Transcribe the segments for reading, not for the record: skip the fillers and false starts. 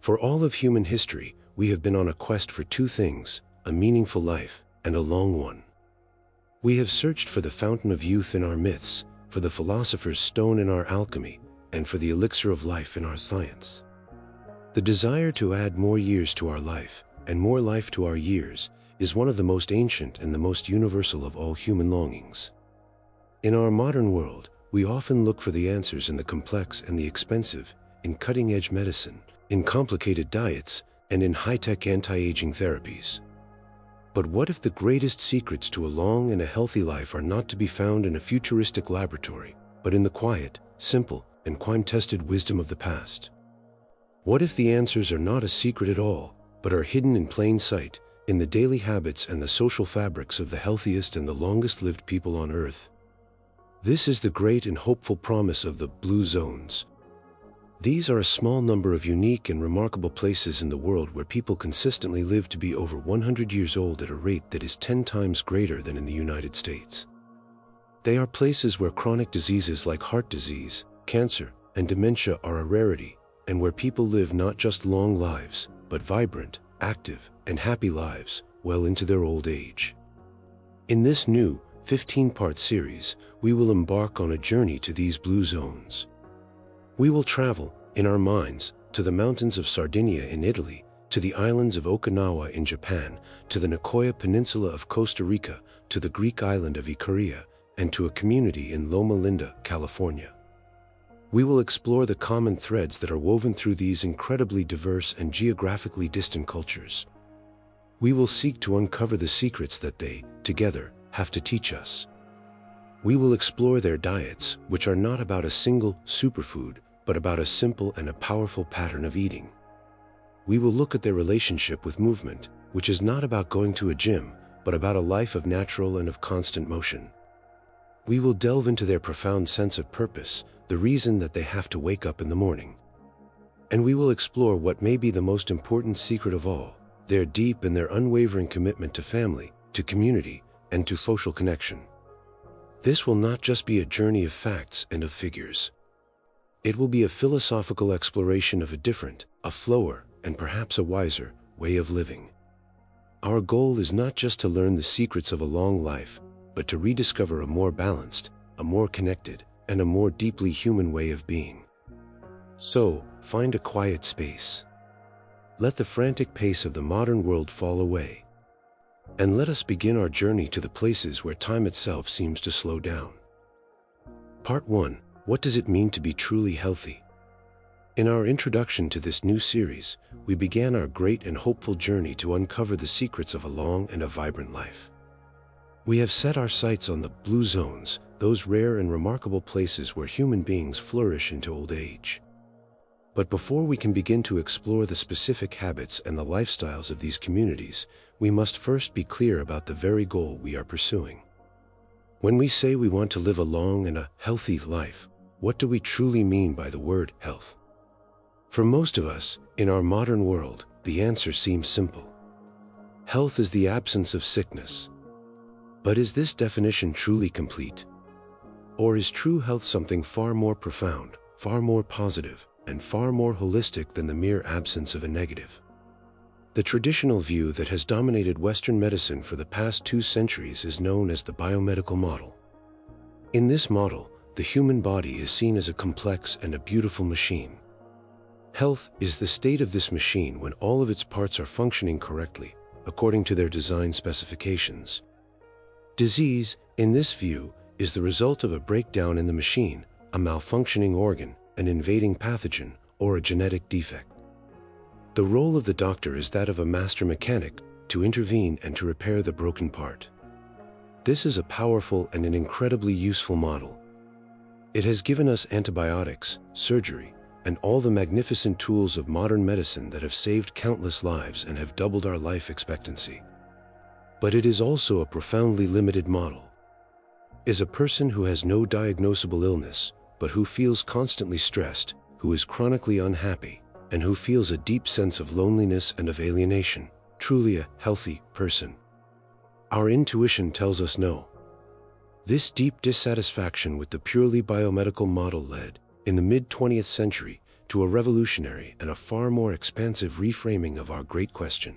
For all of human history, we have been on a quest for two things: a meaningful life and a long one. We have searched for the fountain of youth in our myths, for the philosopher's stone in our alchemy, and for the elixir of life in our science. The desire to add more years to our life, and more life to our years, is one of the most ancient and the most universal of all human longings. In our modern world, we often look for the answers in the complex and the expensive, in cutting-edge medicine, in complicated diets, and in high-tech anti-aging therapies. But what if the greatest secrets to a long and a healthy life are not to be found in a futuristic laboratory, but in the quiet, simple, and climb-tested wisdom of the past? What if the answers are not a secret at all, but are hidden in plain sight, in the daily habits and the social fabrics of the healthiest and the longest-lived people on Earth? This is the great and hopeful promise of the Blue Zones. These are a small number of unique and remarkable places in the world where people consistently live to be over 100 years old at a rate that is 10 times greater than in the United States. They are places where chronic diseases like heart disease, cancer, and dementia are a rarity, and where people live not just long lives, but vibrant, active, and happy lives well into their old age. In this new 15-part series, we will embark on a journey to these Blue Zones. We will travel, in our minds, to the mountains of Sardinia in Italy, to the islands of Okinawa in Japan, to the Nicoya Peninsula of Costa Rica, to the Greek island of Icaria, and to a community in Loma Linda, California. We will explore the common threads that are woven through these incredibly diverse and geographically distant cultures. We will seek to uncover the secrets that they, together, have to teach us. We will explore their diets, which are not about a single superfood, but about a simple and a powerful pattern of eating. We will look at their relationship with movement, which is not about going to a gym, but about a life of natural and of constant motion. We will delve into their profound sense of purpose, the reason that they have to wake up in the morning. And we will explore what may be the most important secret of all: their deep and their unwavering commitment to family, to community, and to social connection. This will not just be a journey of facts and of figures. It will be a philosophical exploration of a different, a slower, and perhaps a wiser way of living. Our goal is not just to learn the secrets of a long life, but to rediscover a more balanced, a more connected, and a more deeply human way of being. So, find a quiet space. Let the frantic pace of the modern world fall away. And let us begin our journey to the places where time itself seems to slow down. Part 1. What does it mean to be truly healthy? In our introduction to this new series, we began our great and hopeful journey to uncover the secrets of a long and a vibrant life. We have set our sights on the Blue Zones, those rare and remarkable places where human beings flourish into old age. But before we can begin to explore the specific habits and the lifestyles of these communities, we must first be clear about the very goal we are pursuing. When we say we want to live a long and a healthy life, what do we truly mean by the word health? For most of us, in our modern world, the answer seems simple. Health is the absence of sickness. But is this definition truly complete? Or is true health something far more profound, far more positive, and far more holistic than the mere absence of a negative? The traditional view that has dominated Western medicine for the past 2 centuries is known as the biomedical model. In this model, the human body is seen as a complex and a beautiful machine. Health is the state of this machine when all of its parts are functioning correctly, according to their design specifications. Disease, in this view, is the result of a breakdown in the machine, a malfunctioning organ, an invading pathogen, or a genetic defect. The role of the doctor is that of a master mechanic, to intervene and to repair the broken part. This is a powerful and an incredibly useful model. It has given us antibiotics, surgery, and all the magnificent tools of modern medicine that have saved countless lives and have doubled our life expectancy. But it is also a profoundly limited model. Is a person who has no diagnosable illness, but who feels constantly stressed, who is chronically unhappy, and who feels a deep sense of loneliness and of alienation, truly a healthy person? Our intuition tells us no. This deep dissatisfaction with the purely biomedical model led, in the mid-20th century, to a revolutionary and a far more expansive reframing of our great question.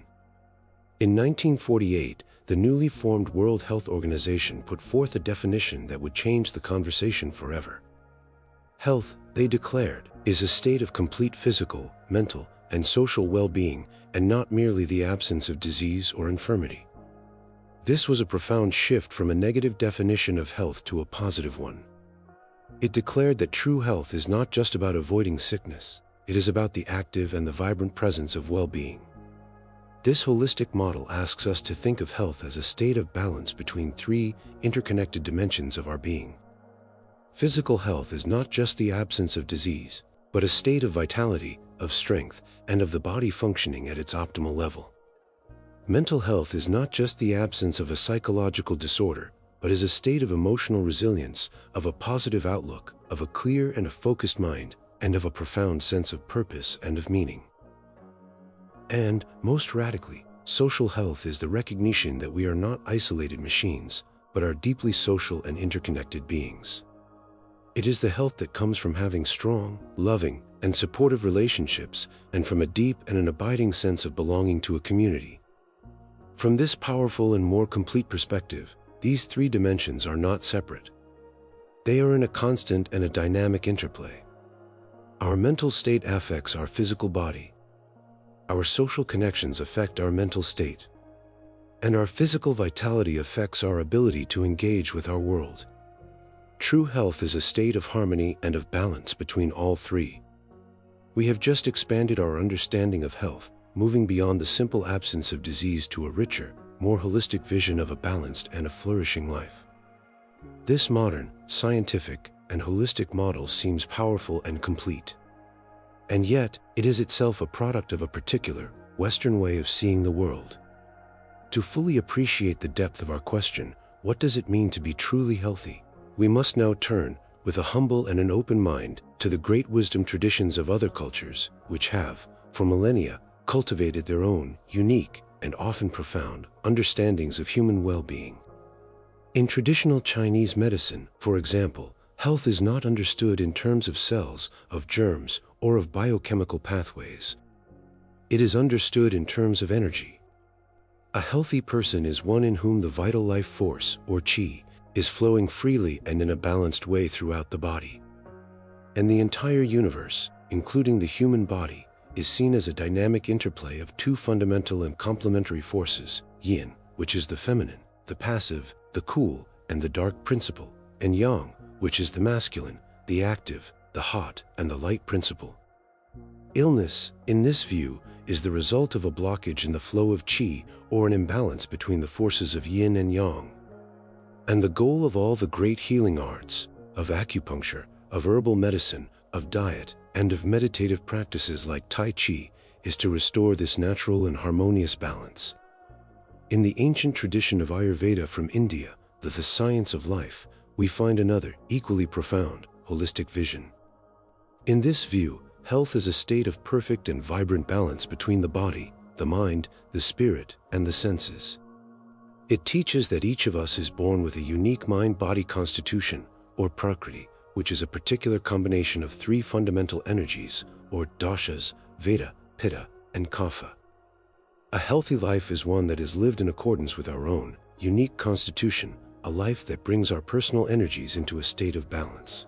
In 1948, the newly formed World Health Organization put forth a definition that would change the conversation forever. Health, they declared, is a state of complete physical, mental, and social well-being, and not merely the absence of disease or infirmity. This was a profound shift from a negative definition of health to a positive one. It declared that true health is not just about avoiding sickness, it is about the active and the vibrant presence of well-being. This holistic model asks us to think of health as a state of balance between three interconnected dimensions of our being. Physical health is not just the absence of disease, but a state of vitality, of strength, and of the body functioning at its optimal level. Mental health is not just the absence of a psychological disorder, but is a state of emotional resilience, of a positive outlook, of a clear and a focused mind, and of a profound sense of purpose and of meaning. And, most radically, social health is the recognition that we are not isolated machines, but are deeply social and interconnected beings. It is the health that comes from having strong, loving, and supportive relationships, and from a deep and an abiding sense of belonging to a community. From this powerful and more complete perspective, these three dimensions are not separate. They are in a constant and a dynamic interplay. Our mental state affects our physical body. Our social connections affect our mental state. And our physical vitality affects our ability to engage with our world. True health is a state of harmony and of balance between all three. We have just expanded our understanding of health, moving beyond the simple absence of disease to a richer, more holistic vision of a balanced and a flourishing life. This modern, scientific, and holistic model seems powerful and complete. And yet, it is itself a product of a particular, Western way of seeing the world. To fully appreciate the depth of our question, what does it mean to be truly healthy? We must now turn, with a humble and an open mind, to the great wisdom traditions of other cultures, which have, for millennia, cultivated their own, unique, and often profound, understandings of human well-being. In traditional Chinese medicine, for example, health is not understood in terms of cells, of germs, or of biochemical pathways. It is understood in terms of energy. A healthy person is one in whom the vital life force, or qi, is flowing freely and in a balanced way throughout the body. And the entire universe, including the human body, is seen as a dynamic interplay of two fundamental and complementary forces, yin, which is the feminine, the passive, the cool, and the dark principle, and yang, which is the masculine, the active, the hot, and the light principle. Illness, in this view, is the result of a blockage in the flow of qi, or an imbalance between the forces of yin and yang. And the goal of all the great healing arts, of acupuncture, of herbal medicine, of diet, and of meditative practices like Tai Chi, is to restore this natural and harmonious balance. In the ancient tradition of Ayurveda from India, the science of life, we find another, equally profound, holistic vision. In this view, health is a state of perfect and vibrant balance between the body, the mind, the spirit, and the senses. It teaches that each of us is born with a unique mind-body constitution, or prakriti, which is a particular combination of three fundamental energies, or doshas, vata, pitta, and kapha. A healthy life is one that is lived in accordance with our own, unique constitution, a life that brings our personal energies into a state of balance.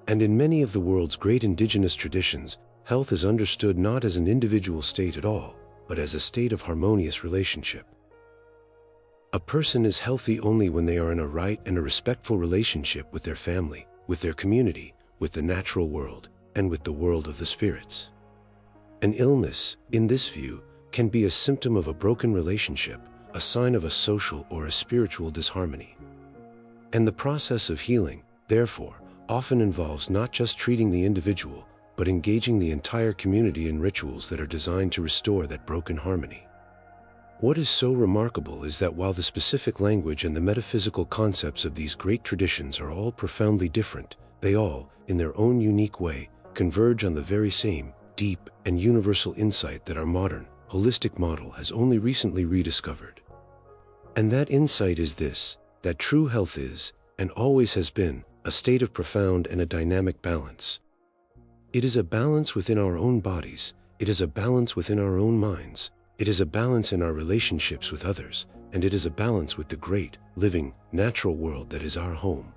And in many of the world's great indigenous traditions, health is understood not as an individual state at all, but as a state of harmonious relationship. A person is healthy only when they are in a right and a respectful relationship with their family, with their community, with the natural world, and with the world of the spirits. An illness, in this view, can be a symptom of a broken relationship, a sign of a social or a spiritual disharmony. And the process of healing, therefore, often involves not just treating the individual, but engaging the entire community in rituals that are designed to restore that broken harmony. What is so remarkable is that while the specific language and the metaphysical concepts of these great traditions are all profoundly different, they all, in their own unique way, converge on the very same, deep, and universal insight that our modern, holistic model has only recently rediscovered. And that insight is this, that true health is, and always has been, a state of profound and a dynamic balance. It is a balance within our own bodies. It is a balance within our own minds. It is a balance in our relationships with others, and it is a balance with the great, living, natural world that is our home.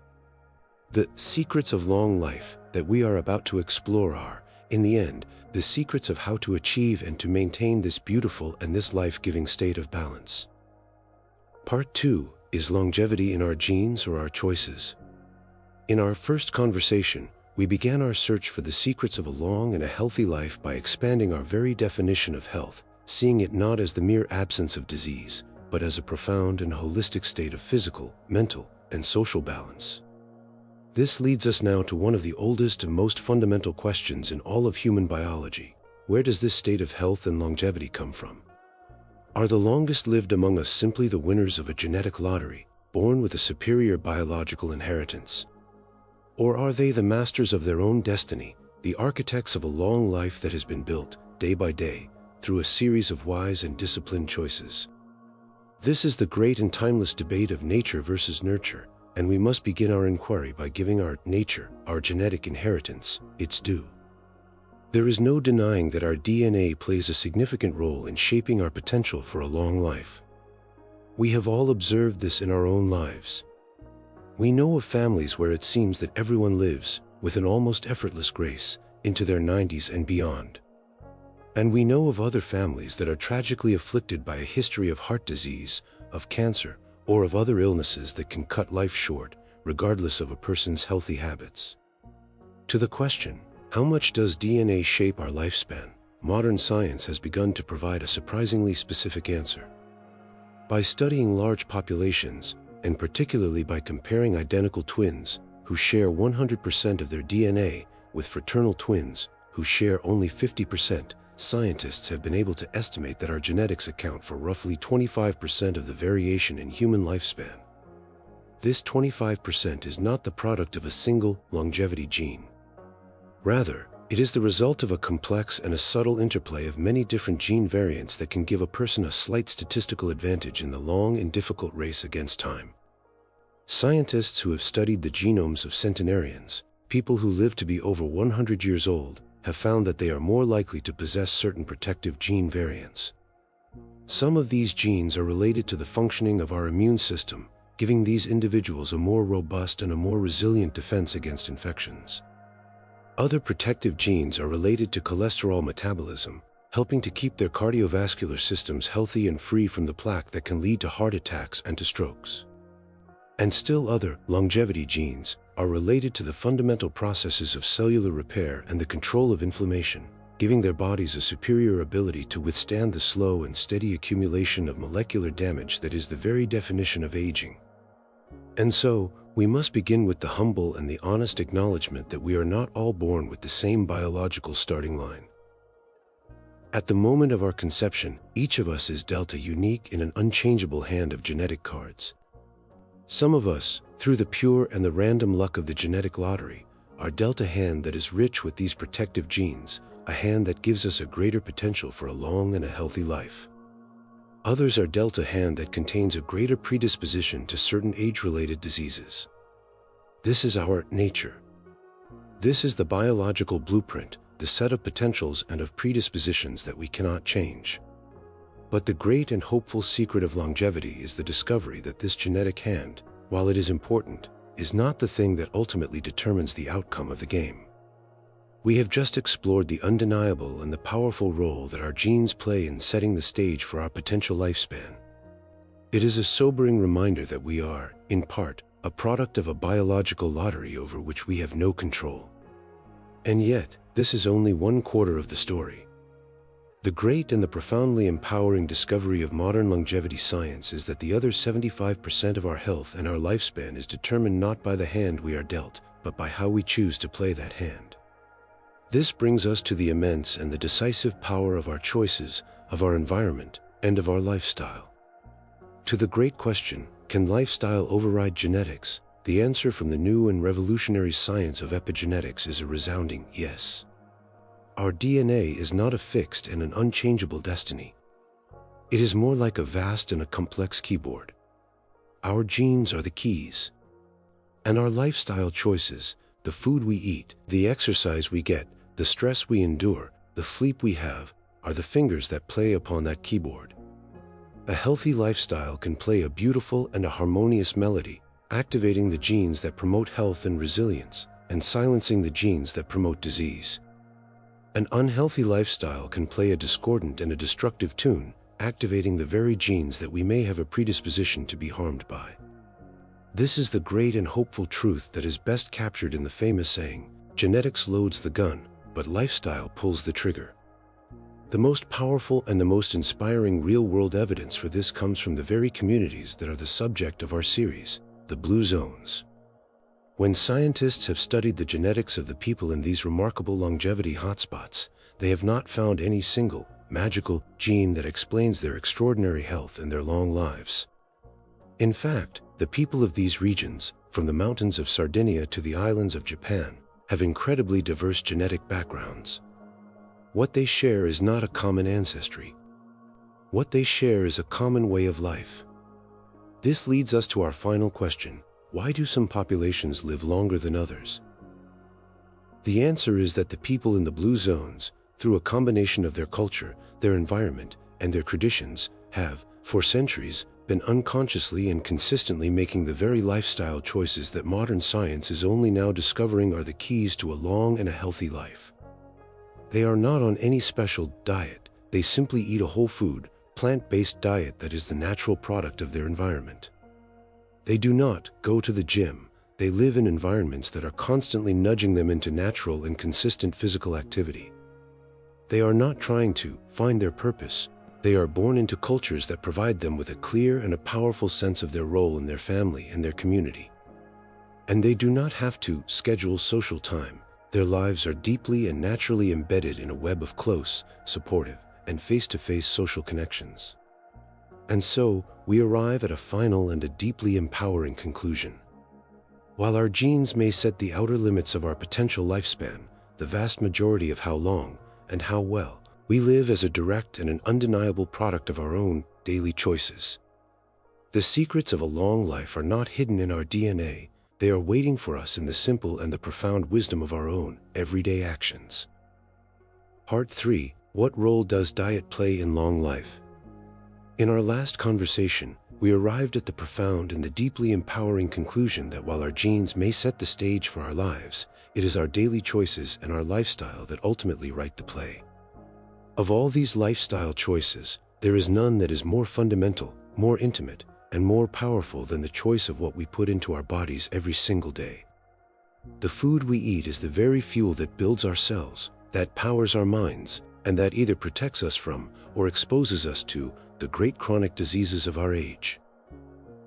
The secrets of long life that we are about to explore are, in the end, the secrets of how to achieve and to maintain this beautiful and this life-giving state of balance. Part 2 is longevity in our genes or our choices. In our first conversation, we began our search for the secrets of a long and a healthy life by expanding our very definition of health, seeing it not as the mere absence of disease, but as a profound and holistic state of physical, mental, and social balance. This leads us now to one of the oldest and most fundamental questions in all of human biology. Where does this state of health and longevity come from? Are the longest lived among us simply the winners of a genetic lottery, born with a superior biological inheritance? Or are they the masters of their own destiny, the architects of a long life that has been built, day by day, through a series of wise and disciplined choices? This is the great and timeless debate of nature versus nurture, and we must begin our inquiry by giving our nature, our genetic inheritance, its due. There is no denying that our DNA plays a significant role in shaping our potential for a long life. We have all observed this in our own lives. We know of families where it seems that everyone lives, with an almost effortless grace, into their 90s and beyond. And we know of other families that are tragically afflicted by a history of heart disease, of cancer, or of other illnesses that can cut life short, regardless of a person's healthy habits. To the question, how much does DNA shape our lifespan? Modern science has begun to provide a surprisingly specific answer. By studying large populations, and particularly by comparing identical twins, who share 100% of their DNA, with fraternal twins, who share only 50%, scientists have been able to estimate that our genetics account for roughly 25% of the variation in human lifespan. This 25% is not the product of a single longevity gene. Rather, it is the result of a complex and a subtle interplay of many different gene variants that can give a person a slight statistical advantage in the long and difficult race against time. Scientists who have studied the genomes of centenarians, people who live to be over 100 years old, have found that they are more likely to possess certain protective gene variants. Some of these genes are related to the functioning of our immune system, giving these individuals a more robust and a more resilient defense against infections. Other protective genes are related to cholesterol metabolism, helping to keep their cardiovascular systems healthy and free from the plaque that can lead to heart attacks and to strokes. And still other longevity genes are related to the fundamental processes of cellular repair and the control of inflammation, giving their bodies a superior ability to withstand the slow and steady accumulation of molecular damage that is the very definition of aging. And so, we must begin with the humble and the honest acknowledgement that we are not all born with the same biological starting line. At the moment of our conception, each of us is dealt a unique and an unchangeable hand of genetic cards. Some of us, through the pure and the random luck of the genetic lottery, are dealt a hand that is rich with these protective genes, a hand that gives us a greater potential for a long and a healthy life. Others are dealt a hand that contains a greater predisposition to certain age-related diseases. This is our nature. This is the biological blueprint, the set of potentials and of predispositions that we cannot change. But the great and hopeful secret of longevity is the discovery that this genetic hand, while it is important, is not the thing that ultimately determines the outcome of the game. We have just explored the undeniable and the powerful role that our genes play in setting the stage for our potential lifespan. It is a sobering reminder that we are, in part, a product of a biological lottery over which we have no control. And yet, this is only 1/4 of the story. The great and the profoundly empowering discovery of modern longevity science is that the other 75% of our health and our lifespan is determined not by the hand we are dealt, but by how we choose to play that hand. This brings us to the immense and the decisive power of our choices, of our environment, and of our lifestyle. To the great question, can lifestyle override genetics? The answer from the new and revolutionary science of epigenetics is a resounding yes. Our DNA is not a fixed and an unchangeable destiny. It is more like a vast and a complex keyboard. Our genes are the keys. And our lifestyle choices, the food we eat, the exercise we get, the stress we endure, the sleep we have, are the fingers that play upon that keyboard. A healthy lifestyle can play a beautiful and a harmonious melody, activating the genes that promote health and resilience, and silencing the genes that promote disease. An unhealthy lifestyle can play a discordant and a destructive tune, activating the very genes that we may have a predisposition to be harmed by. This is the great and hopeful truth that is best captured in the famous saying, "Genetics loads the gun, but lifestyle pulls the trigger." The most powerful and the most inspiring real-world evidence for this comes from the very communities that are the subject of our series, the Blue Zones. When scientists have studied the genetics of the people in these remarkable longevity hotspots, they have not found any single, magical gene that explains their extraordinary health and their long lives. In fact, the people of these regions, from the mountains of Sardinia to the islands of Japan, have incredibly diverse genetic backgrounds. What they share is not a common ancestry. What they share is a common way of life. This leads us to our final question: why do some populations live longer than others? The answer is that the people in the Blue Zones, through a combination of their culture, their environment, and their traditions, have, for centuries, been unconsciously and consistently making the very lifestyle choices that modern science is only now discovering are the keys to a long and a healthy life. They are not on any special diet, they simply eat a whole food, plant-based diet that is the natural product of their environment. They do not go to the gym, they live in environments that are constantly nudging them into natural and consistent physical activity. They are not trying to find their purpose, they are born into cultures that provide them with a clear and a powerful sense of their role in their family and their community. And they do not have to schedule social time, their lives are deeply and naturally embedded in a web of close, supportive, and face-to-face social connections. And so, we arrive at a final and a deeply empowering conclusion. While our genes may set the outer limits of our potential lifespan, the vast majority of how long, and how well, we live as a direct and an undeniable product of our own daily choices. The secrets of a long life are not hidden in our DNA, they are waiting for us in the simple and the profound wisdom of our own everyday actions. Part 3. What role does diet play in long life? In our last conversation, we arrived at the profound and the deeply empowering conclusion that while our genes may set the stage for our lives, it is our daily choices and our lifestyle that ultimately write the play. Of all these lifestyle choices, there is none that is more fundamental, more intimate, and more powerful than the choice of what we put into our bodies every single day. The food we eat is the very fuel that builds our cells, that powers our minds, and that either protects us from, or exposes us to, the great chronic diseases of our age.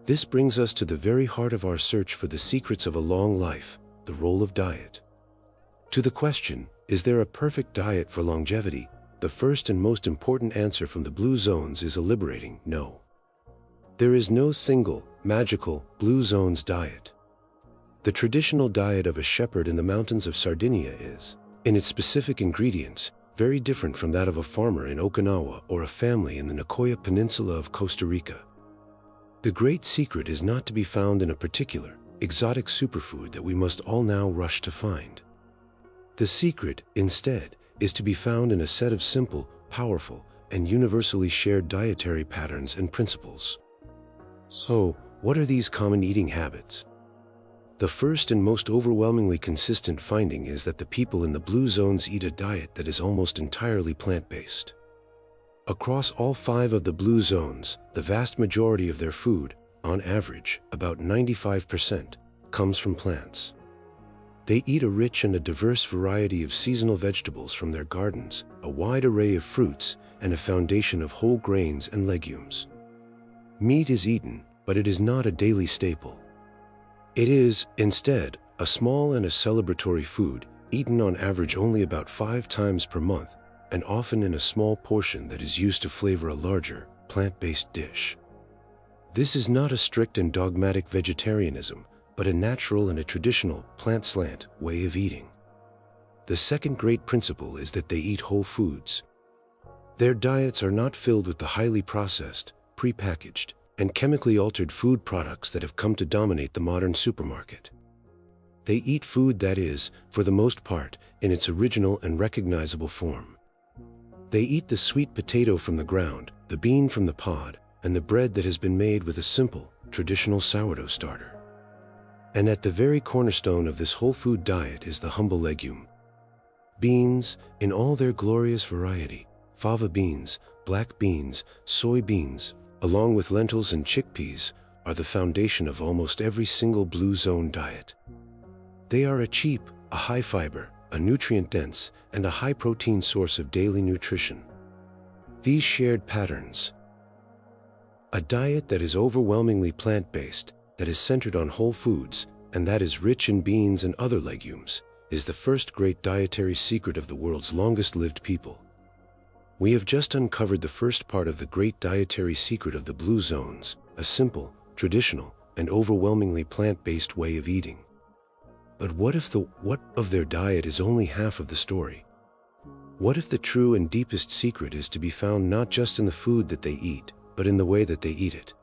This brings us to the very heart of our search for the secrets of a long life, the role of diet. To the question, is there a perfect diet for longevity? The first and most important answer from the Blue Zones is a liberating no. There is no single, magical, Blue Zones diet. The traditional diet of a shepherd in the mountains of Sardinia is, in its specific ingredients, very different from that of a farmer in Okinawa or a family in the Nicoya Peninsula of Costa Rica. The great secret is not to be found in a particular, exotic superfood that we must all now rush to find. The secret, instead, is to be found in a set of simple, powerful, and universally shared dietary patterns and principles. So, what are these common eating habits? The first and most overwhelmingly consistent finding is that the people in the Blue Zones eat a diet that is almost entirely plant-based. Across all 5 of the Blue Zones, the vast majority of their food, on average, about 95%, comes from plants. They eat a rich and a diverse variety of seasonal vegetables from their gardens, a wide array of fruits, and a foundation of whole grains and legumes. Meat is eaten, but it is not a daily staple. It is, instead, a small and a celebratory food, eaten on average only about 5 times per month, and often in a small portion that is used to flavor a larger, plant-based dish. This is not a strict and dogmatic vegetarianism, but a natural and a traditional, plant-slant way of eating. The second great principle is that they eat whole foods. Their diets are not filled with the highly processed, prepackaged, and chemically altered food products that have come to dominate the modern supermarket. They eat food that is, for the most part, in its original and recognizable form. They eat the sweet potato from the ground, the bean from the pod, and the bread that has been made with a simple, traditional sourdough starter. And at the very cornerstone of this whole food diet is the humble legume. Beans, in all their glorious variety, fava beans, black beans, soybeans, along with lentils and chickpeas, are the foundation of almost every single blue zone diet. They are a cheap, a high fiber, a nutrient-dense, and a high-protein source of daily nutrition. These shared patterns, a diet that is overwhelmingly plant-based, that is centered on whole foods, and that is rich in beans and other legumes, is the first great dietary secret of the world's longest-lived people. We have just uncovered the first part of the great dietary secret of the blue zones, a simple, traditional, and overwhelmingly plant-based way of eating. But what if the what of their diet is only half of the story? What if the true and deepest secret is to be found not just in the food that they eat, but in the way that they eat it?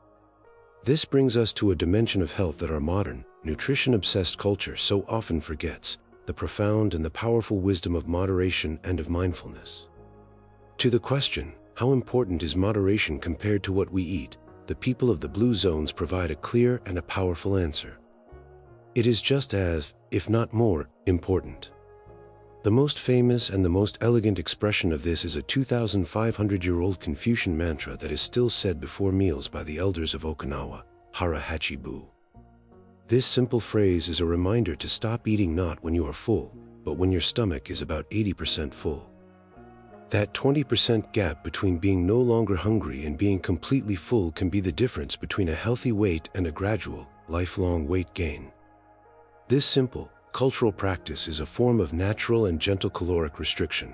This brings us to a dimension of health that our modern, nutrition-obsessed culture so often forgets, the profound and the powerful wisdom of moderation and of mindfulness. To the question, how important is moderation compared to what we eat, the people of the blue zones provide a clear and a powerful answer. It is just as, if not more, important. The most famous and the most elegant expression of this is a 2,500-year-old Confucian mantra that is still said before meals by the elders of Okinawa, Hara Hachibu. This simple phrase is a reminder to stop eating not when you are full, but when your stomach is about 80% full. That 20% gap between being no longer hungry and being completely full can be the difference between a healthy weight and a gradual, lifelong weight gain. This simple, cultural practice is a form of natural and gentle caloric restriction.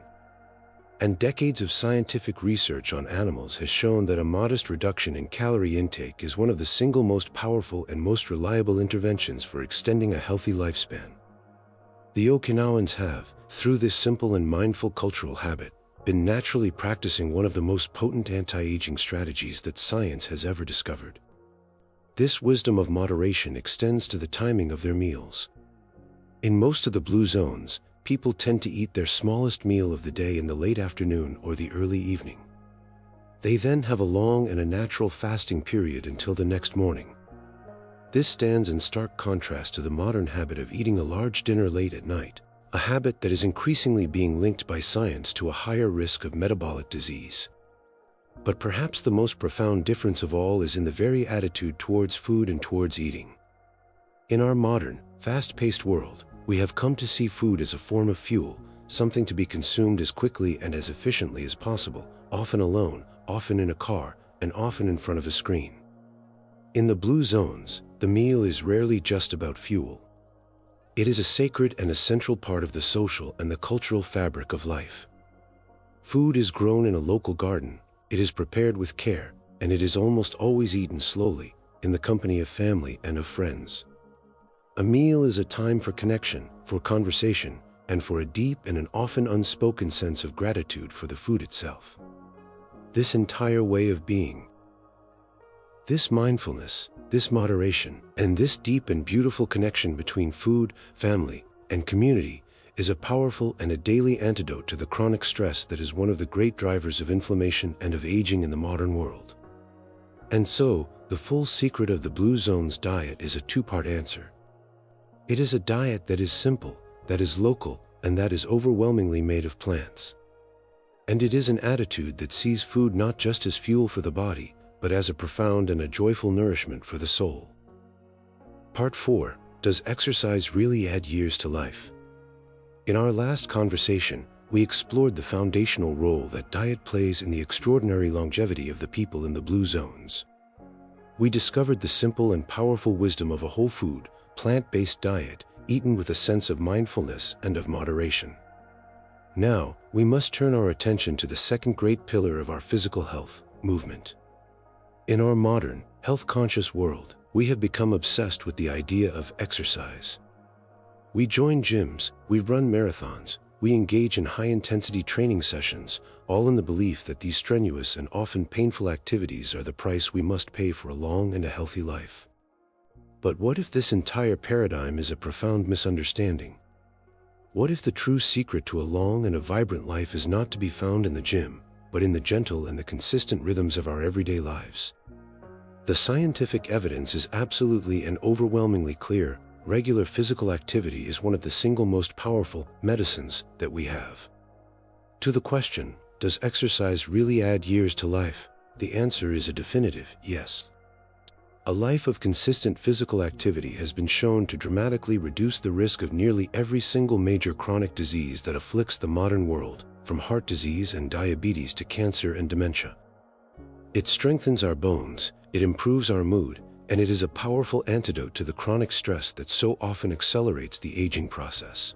And decades of scientific research on animals has shown that a modest reduction in calorie intake is one of the single most powerful and most reliable interventions for extending a healthy lifespan. The Okinawans have, through this simple and mindful cultural habit, been naturally practicing one of the most potent anti-aging strategies that science has ever discovered. This wisdom of moderation extends to the timing of their meals. In most of the blue zones, people tend to eat their smallest meal of the day in the late afternoon or the early evening. They then have a long and a natural fasting period until the next morning. This stands in stark contrast to the modern habit of eating a large dinner late at night, a habit that is increasingly being linked by science to a higher risk of metabolic disease. But perhaps the most profound difference of all is in the very attitude towards food and towards eating. In our modern, fast-paced world, we have come to see food as a form of fuel, something to be consumed as quickly and as efficiently as possible, often alone, often in a car, and often in front of a screen. In the blue zones, the meal is rarely just about fuel. It is a sacred and essential part of the social and the cultural fabric of life. Food is grown in a local garden, it is prepared with care, and it is almost always eaten slowly, in the company of family and of friends. A meal is a time for connection, for conversation, and for a deep and an often unspoken sense of gratitude for the food itself. This entire way of being, this mindfulness, this moderation, and this deep and beautiful connection between food, family, and community is a powerful and a daily antidote to the chronic stress that is one of the great drivers of inflammation and of aging in the modern world. And so, the full secret of the Blue Zone's diet is a two-part answer. It is a diet that is simple, that is local, and that is overwhelmingly made of plants. And it is an attitude that sees food not just as fuel for the body, but as a profound and a joyful nourishment for the soul. Part 4. Does exercise really add years to life? In our last conversation, we explored the foundational role that diet plays in the extraordinary longevity of the people in the blue zones. We discovered the simple and powerful wisdom of a whole food, plant-based diet, eaten with a sense of mindfulness and of moderation. Now, we must turn our attention to the second great pillar of our physical health, movement. In our modern, health-conscious world, we have become obsessed with the idea of exercise. We join gyms, we run marathons, we engage in high-intensity training sessions, all in the belief that these strenuous and often painful activities are the price we must pay for a long and a healthy life. But what if this entire paradigm is a profound misunderstanding? What if the true secret to a long and a vibrant life is not to be found in the gym, but in the gentle and the consistent rhythms of our everyday lives? The scientific evidence is absolutely and overwhelmingly clear. Regular physical activity is one of the single most powerful medicines that we have. To the question, does exercise really add years to life? The answer is a definitive yes. A life of consistent physical activity has been shown to dramatically reduce the risk of nearly every single major chronic disease that afflicts the modern world, from heart disease and diabetes to cancer and dementia. It strengthens our bones, it improves our mood, and it is a powerful antidote to the chronic stress that so often accelerates the aging process.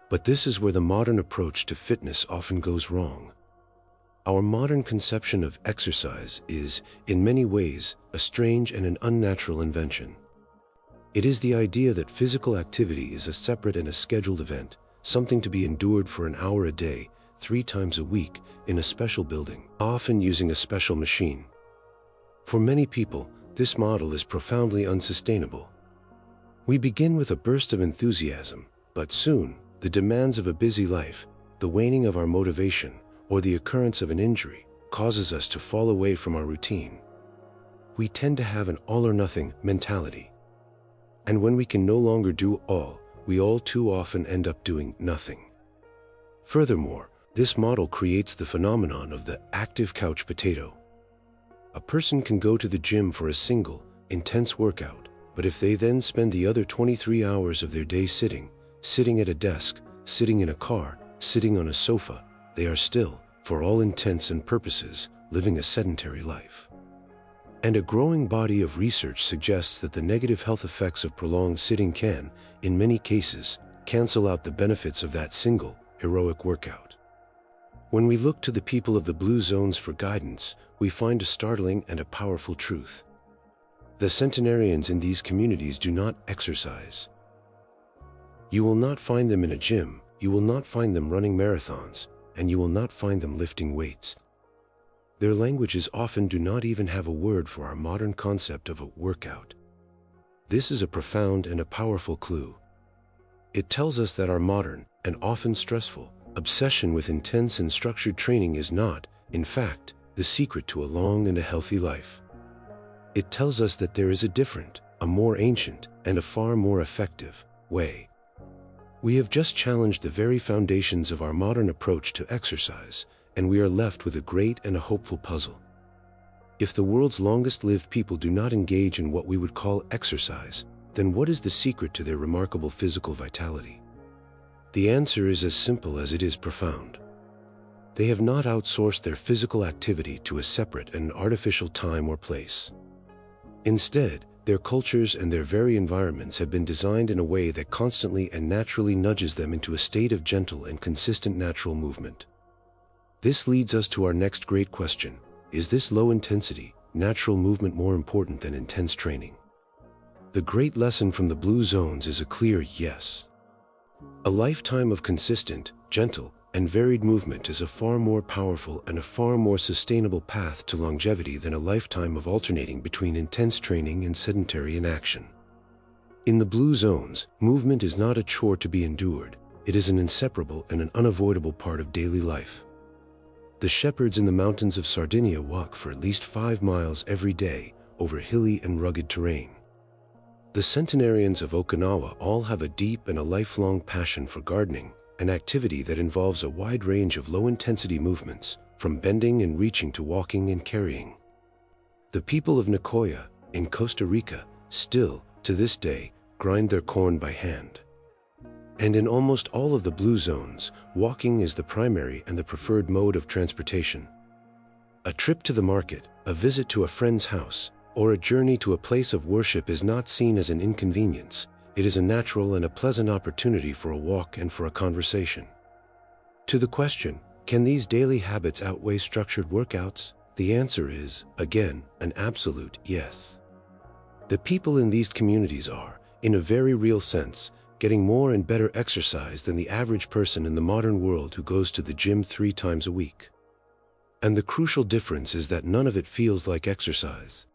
But this is where the modern approach to fitness often goes wrong. Our modern conception of exercise is, in many ways, a strange and an unnatural invention. It is the idea that physical activity is a separate and a scheduled event, something to be endured for an hour a day, 3 times a week, in a special building, often using a special machine. For many people, this model is profoundly unsustainable. We begin with a burst of enthusiasm, but soon, the demands of a busy life, the waning of our motivation, or the occurrence of an injury, causes us to fall away from our routine. We tend to have an all-or-nothing mentality. And when we can no longer do all, we all too often end up doing nothing. Furthermore, this model creates the phenomenon of the active couch potato. A person can go to the gym for a single, intense workout, but if they then spend the other 23 hours of their day sitting at a desk, sitting in a car, sitting on a sofa, they are still, for all intents and purposes, living a sedentary life. And a growing body of research suggests that the negative health effects of prolonged sitting can, in many cases, cancel out the benefits of that single, heroic workout. When we look to the people of the blue zones for guidance, we find a startling and a powerful truth. The centenarians in these communities do not exercise. You will not find them in a gym, you will not find them running marathons, and you will not find them lifting weights. Their languages often do not even have a word for our modern concept of a workout. This is a profound and a powerful clue. It tells us that our modern, and often stressful, obsession with intense and structured training is not, in fact, the secret to a long and a healthy life. It tells us that there is a different, a more ancient, and a far more effective way. We have just challenged the very foundations of our modern approach to exercise, and we are left with a great and a hopeful puzzle. If the world's longest-lived people do not engage in what we would call exercise, then what is the secret to their remarkable physical vitality? The answer is as simple as it is profound. They have not outsourced their physical activity to a separate and artificial time or place. Instead, their cultures and their very environments have been designed in a way that constantly and naturally nudges them into a state of gentle and consistent natural movement. This leads us to our next great question. Is this low-intensity, natural movement more important than intense training? The great lesson from the blue zones is a clear yes. A lifetime of consistent, gentle, and varied movement is a far more powerful and a far more sustainable path to longevity than a lifetime of alternating between intense training and sedentary inaction. In the blue zones, movement is not a chore to be endured, it is an inseparable and an unavoidable part of daily life. The shepherds in the mountains of Sardinia walk for at least 5 miles every day over hilly and rugged terrain. The centenarians of Okinawa all have a deep and a lifelong passion for gardening, an activity that involves a wide range of low-intensity movements, from bending and reaching to walking and carrying. The people of Nicoya, in Costa Rica, still, to this day, grind their corn by hand. And in almost all of the blue zones, walking is the primary and the preferred mode of transportation. A trip to the market, a visit to a friend's house, or a journey to a place of worship is not seen as an inconvenience. It is a natural and a pleasant opportunity for a walk and for a conversation. To the question, can these daily habits outweigh structured workouts? The answer is, again, an absolute yes. The people in these communities are, in a very real sense, getting more and better exercise than the average person in the modern world who goes to the gym 3 times a week. And the crucial difference is that none of it feels like exercise.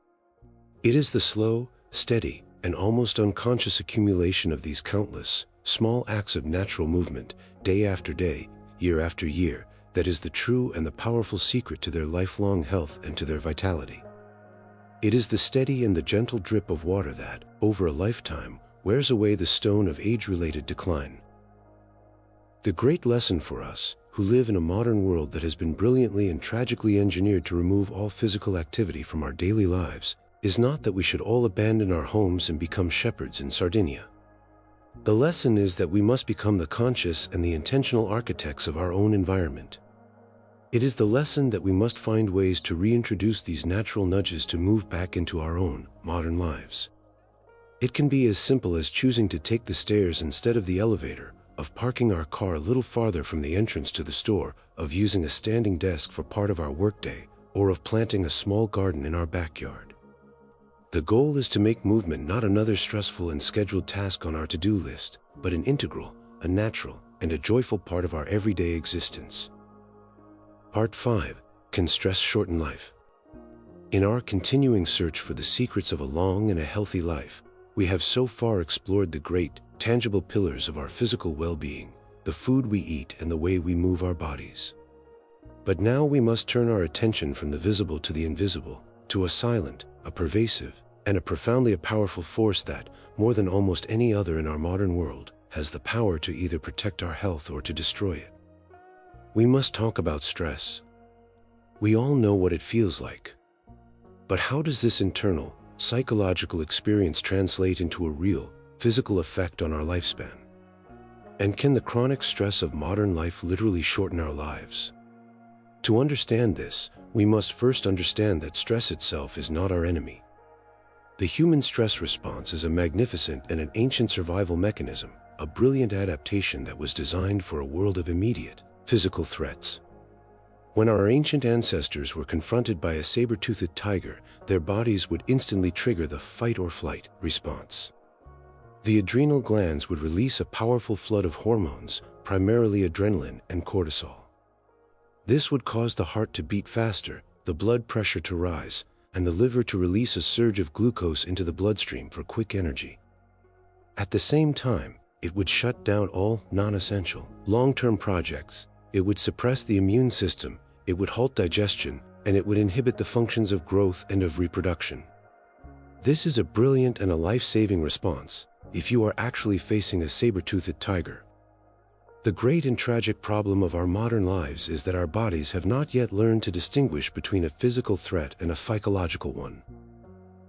It is the slow, steady, an almost unconscious accumulation of these countless, small acts of natural movement, day after day, year after year, that is the true and the powerful secret to their lifelong health and to their vitality. It is the steady and the gentle drip of water that, over a lifetime, wears away the stone of age-related decline. The great lesson for us, who live in a modern world that has been brilliantly and tragically engineered to remove all physical activity from our daily lives, is not that we should all abandon our homes and become shepherds in Sardinia. The lesson is that we must become the conscious and the intentional architects of our own environment. It is the lesson that we must find ways to reintroduce these natural nudges to move back into our own modern lives. It can be as simple as choosing to take the stairs instead of the elevator, of parking our car a little farther from the entrance to the store, of using a standing desk for part of our workday, or of planting a small garden in our backyard. The goal is to make movement not another stressful and scheduled task on our to-do list, but an integral, a natural, and a joyful part of our everyday existence. Part 5. Can stress shorten life? In our continuing search for the secrets of a long and a healthy life, we have so far explored the great, tangible pillars of our physical well-being, the food we eat and the way we move our bodies. But now we must turn our attention from the visible to the invisible, to a silent, a pervasive, and a profoundly powerful force that, more than almost any other in our modern world, has the power to either protect our health or to destroy it. We must talk about stress. We all know what it feels like. But how does this internal, psychological experience translate into a real, physical effect on our lifespan? And can the chronic stress of modern life literally shorten our lives? To understand this, we must first understand that stress itself is not our enemy. The human stress response is a magnificent and an ancient survival mechanism, a brilliant adaptation that was designed for a world of immediate, physical threats. When our ancient ancestors were confronted by a saber-toothed tiger, their bodies would instantly trigger the fight or flight response. The adrenal glands would release a powerful flood of hormones, primarily adrenaline and cortisol. This would cause the heart to beat faster, the blood pressure to rise, and the liver to release a surge of glucose into the bloodstream for quick energy. At the same time, it would shut down all non-essential, long-term projects. It would suppress the immune system, it would halt digestion, and it would inhibit the functions of growth and of reproduction. This is a brilliant and a life-saving response, if you are actually facing a saber-toothed tiger. The great and tragic problem of our modern lives is that our bodies have not yet learned to distinguish between a physical threat and a psychological one.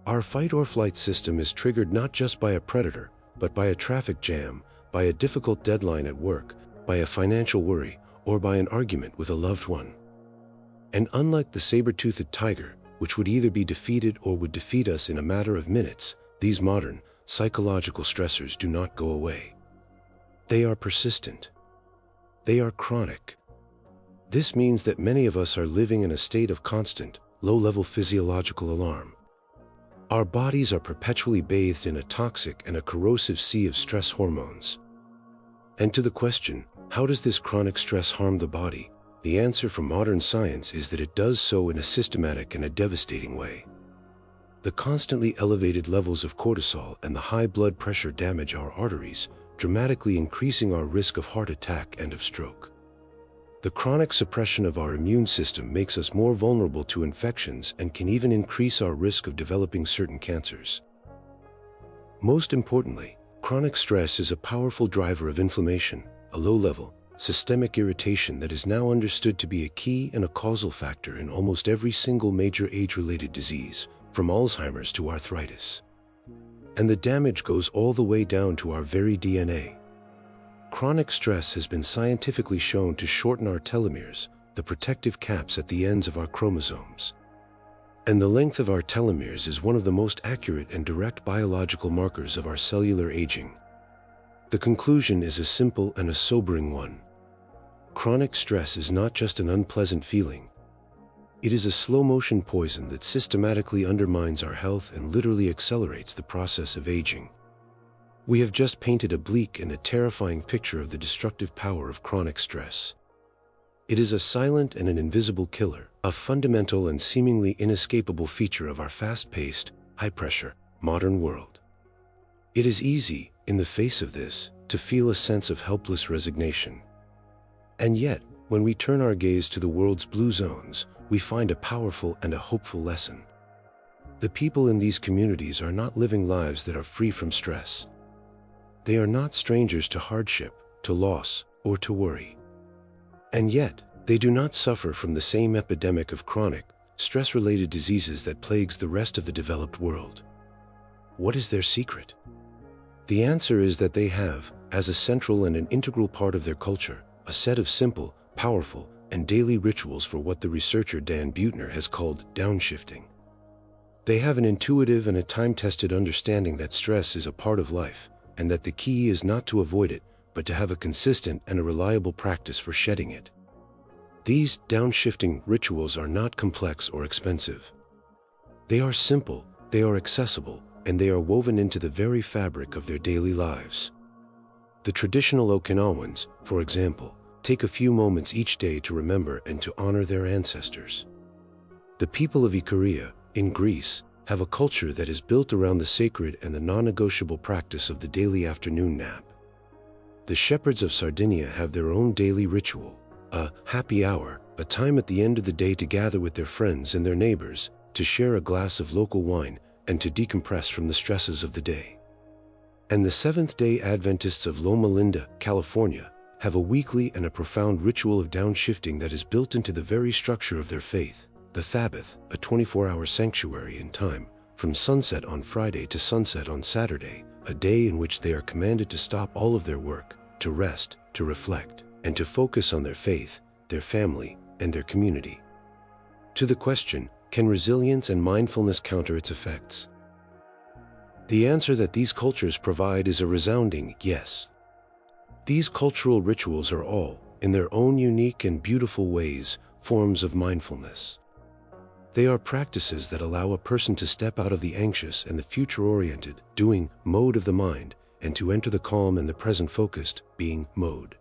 Our fight-or-flight system is triggered not just by a predator, but by a traffic jam, by a difficult deadline at work, by a financial worry, or by an argument with a loved one. And unlike the saber-toothed tiger, which would either be defeated or would defeat us in a matter of minutes, these modern, psychological stressors do not go away. They are persistent. They are chronic. This means that many of us are living in a state of constant, low-level physiological alarm. Our bodies are perpetually bathed in a toxic and a corrosive sea of stress hormones. And to the question, how does this chronic stress harm the body? The answer from modern science is that it does so in a systematic and a devastating way. The constantly elevated levels of cortisol and the high blood pressure damage our arteries, dramatically increasing our risk of heart attack and of stroke. The chronic suppression of our immune system makes us more vulnerable to infections and can even increase our risk of developing certain cancers. Most importantly, chronic stress is a powerful driver of inflammation, a low-level, systemic irritation that is now understood to be a key and a causal factor in almost every single major age-related disease, from Alzheimer's to arthritis. And the damage goes all the way down to our very DNA. Chronic stress has been scientifically shown to shorten our telomeres, the protective caps at the ends of our chromosomes. And the length of our telomeres is one of the most accurate and direct biological markers of our cellular aging. The conclusion is a simple and a sobering one. Chronic stress is not just an unpleasant feeling. It is a slow-motion poison that systematically undermines our health and literally accelerates the process of aging. We have just painted a bleak and a terrifying picture of the destructive power of chronic stress. It is a silent and an invisible killer, a fundamental and seemingly inescapable feature of our fast-paced, high-pressure, modern world. It is easy, in the face of this, to feel a sense of helpless resignation. And yet, when we turn our gaze to the world's blue zones, we find a powerful and a hopeful lesson. The people in these communities are not living lives that are free from stress. They are not strangers to hardship, to loss, or to worry. And yet, they do not suffer from the same epidemic of chronic, stress-related diseases that plagues the rest of the developed world. What is their secret? The answer is that they have, as a central and an integral part of their culture, a set of simple, powerful, and daily rituals for what the researcher Dan Buettner has called downshifting. They have an intuitive and a time-tested understanding that stress is a part of life, and that the key is not to avoid it, but to have a consistent and a reliable practice for shedding it. These downshifting rituals are not complex or expensive. They are simple, they are accessible, and they are woven into the very fabric of their daily lives. The traditional Okinawans, for example, take a few moments each day to remember and to honor their ancestors. The people of Ikaria, in Greece, have a culture that is built around the sacred and the non-negotiable practice of the daily afternoon nap. The shepherds of Sardinia have their own daily ritual, a happy hour, a time at the end of the day to gather with their friends and their neighbors, to share a glass of local wine, and to decompress from the stresses of the day. And the Seventh-day Adventists of Loma Linda, California, have a weekly and a profound ritual of downshifting that is built into the very structure of their faith. The Sabbath, a 24-hour sanctuary in time, from sunset on Friday to sunset on Saturday, a day in which they are commanded to stop all of their work, to rest, to reflect, and to focus on their faith, their family, and their community. To the question, can resilience and mindfulness counter its effects? The answer that these cultures provide is a resounding yes. These cultural rituals are all, in their own unique and beautiful ways, forms of mindfulness. They are practices that allow a person to step out of the anxious and the future-oriented, doing, mode of the mind, and to enter the calm and the present-focused, being, mode.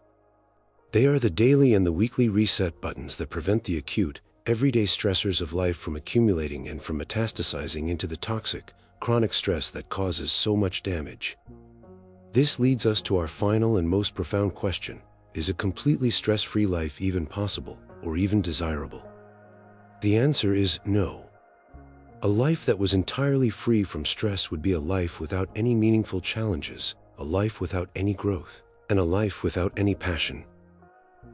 They are the daily and the weekly reset buttons that prevent the acute, everyday stressors of life from accumulating and from metastasizing into the toxic, chronic stress that causes so much damage. This leads us to our final and most profound question: is a completely stress-free life even possible, or even desirable? The answer is no. A life that was entirely free from stress would be a life without any meaningful challenges, a life without any growth, and a life without any passion.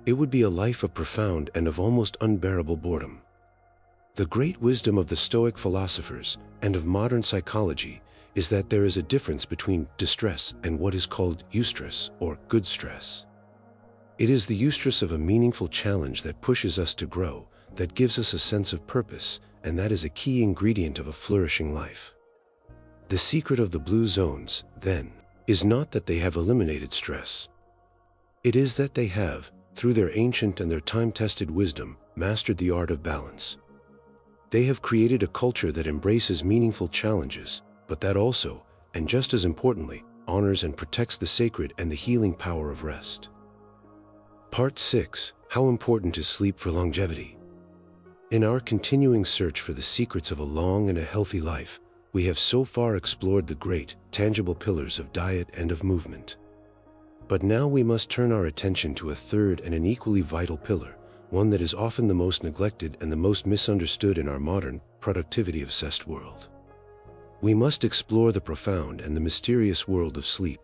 It would be a life of profound and of almost unbearable boredom. The great wisdom of the Stoic philosophers and of modern psychology is that there is a difference between distress and what is called eustress, or good stress. It is the eustress of a meaningful challenge that pushes us to grow, that gives us a sense of purpose, and that is a key ingredient of a flourishing life. The secret of the blue zones, then, is not that they have eliminated stress. It is that they have, through their ancient and their time-tested wisdom, mastered the art of balance. They have created a culture that embraces meaningful challenges, but that also, and just as importantly, honors and protects the sacred and the healing power of rest. Part 6: How important is sleep for longevity? In our continuing search for the secrets of a long and a healthy life, we have so far explored the great, tangible pillars of diet and of movement. But now we must turn our attention to a third and an equally vital pillar, one that is often the most neglected and the most misunderstood in our modern, productivity-obsessed world. We must explore the profound and the mysterious world of sleep.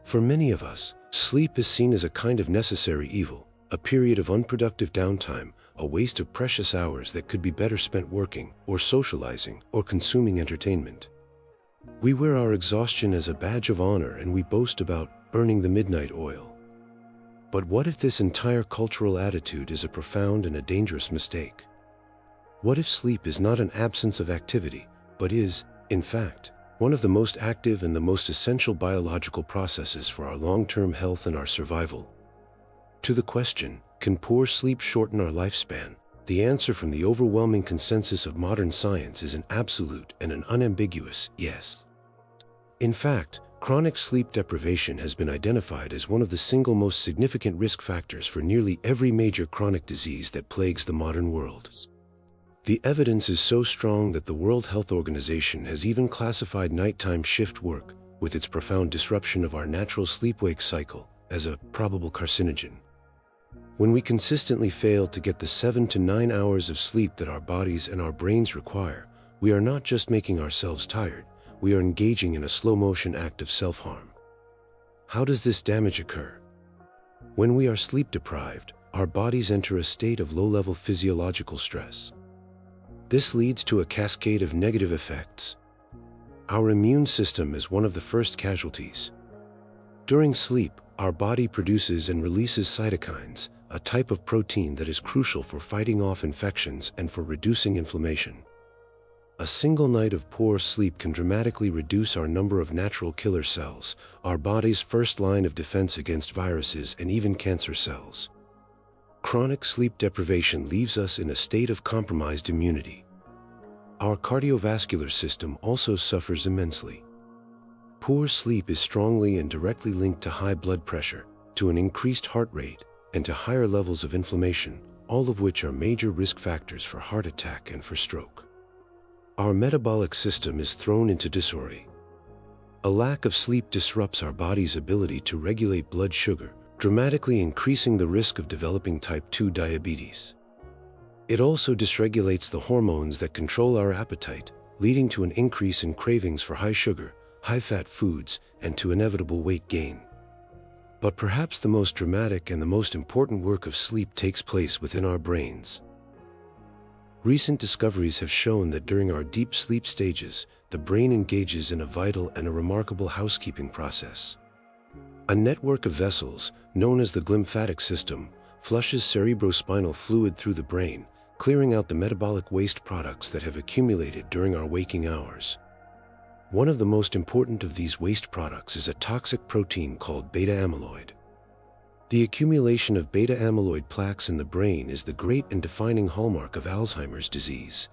For many of us, sleep is seen as a kind of necessary evil, a period of unproductive downtime, a waste of precious hours that could be better spent working, or socializing, or consuming entertainment. We wear our exhaustion as a badge of honor and we boast about burning the midnight oil. But what if this entire cultural attitude is a profound and a dangerous mistake? What if sleep is not an absence of activity, but is, in fact, one of the most active and the most essential biological processes for our long-term health and our survival? To the question, can poor sleep shorten our lifespan? The answer from the overwhelming consensus of modern science is an absolute and an unambiguous yes. In fact, chronic sleep deprivation has been identified as one of the single most significant risk factors for nearly every major chronic disease that plagues the modern world. The evidence is so strong that the World Health Organization has even classified nighttime shift work, with its profound disruption of our natural sleep-wake cycle as a probable carcinogen. When we consistently fail to get the 7 to 9 hours of sleep that our bodies and our brains require, we are not just making ourselves tired, we are engaging in a slow-motion act of self-harm. How does this damage occur? When we are sleep-deprived, our bodies enter a state of low-level physiological stress. This leads to a cascade of negative effects. Our immune system is one of the first casualties. During sleep, our body produces and releases cytokines, a type of protein that is crucial for fighting off infections and for reducing inflammation. A single night of poor sleep can dramatically reduce our number of natural killer cells, our body's first line of defense against viruses and even cancer cells. Chronic sleep deprivation leaves us in a state of compromised immunity. Our cardiovascular system also suffers immensely. Poor sleep is strongly and directly linked to high blood pressure, to an increased heart rate, and to higher levels of inflammation, all of which are major risk factors for heart attack and for stroke. Our metabolic system is thrown into disarray. A lack of sleep disrupts our body's ability to regulate blood sugar, dramatically increasing the risk of developing type 2 diabetes. It also dysregulates the hormones that control our appetite, leading to an increase in cravings for high sugar, high-fat foods, and to inevitable weight gain. But perhaps the most dramatic and the most important work of sleep takes place within our brains. Recent discoveries have shown that during our deep sleep stages, the brain engages in a vital and a remarkable housekeeping process. A network of vessels, known as the glymphatic system, flushes cerebrospinal fluid through the brain, clearing out the metabolic waste products that have accumulated during our waking hours. One of the most important of these waste products is a toxic protein called beta-amyloid. The accumulation of beta-amyloid plaques in the brain is the great and defining hallmark of Alzheimer's disease.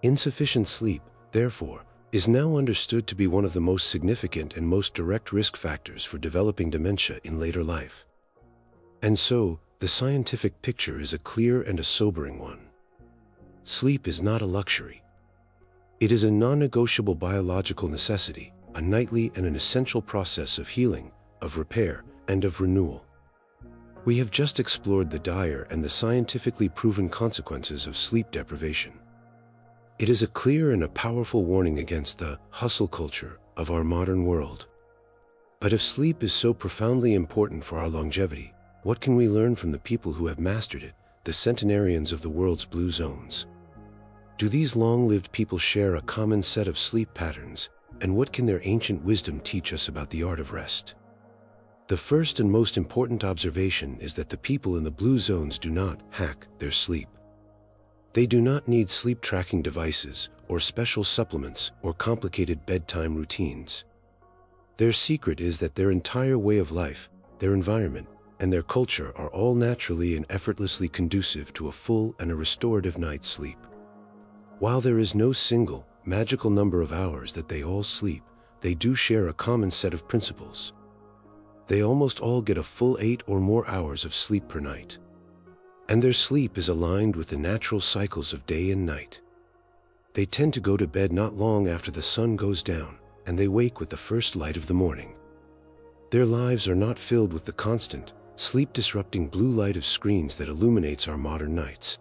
Insufficient sleep, therefore, is now understood to be one of the most significant and most direct risk factors for developing dementia in later life. And so, the scientific picture is a clear and a sobering one. Sleep is not a luxury. It is a non-negotiable biological necessity, a nightly and an essential process of healing, of repair, and of renewal. We have just explored the dire and the scientifically proven consequences of sleep deprivation. It is a clear and a powerful warning against the hustle culture of our modern world. But if sleep is so profoundly important for our longevity, what can we learn from the people who have mastered it, the centenarians of the world's blue zones? Do these long-lived people share a common set of sleep patterns, and what can their ancient wisdom teach us about the art of rest? The first and most important observation is that the people in the blue zones do not hack their sleep. They do not need sleep-tracking devices, or special supplements, or complicated bedtime routines. Their secret is that their entire way of life, their environment, and their culture are all naturally and effortlessly conducive to a full and a restorative night's sleep. While there is no single, magical number of hours that they all sleep, they do share a common set of principles. They almost all get a full 8 or more hours of sleep per night. And their sleep is aligned with the natural cycles of day and night. They tend to go to bed not long after the sun goes down, and they wake with the first light of the morning. Their lives are not filled with the constant, sleep-disrupting blue light of screens that illuminates our modern nights.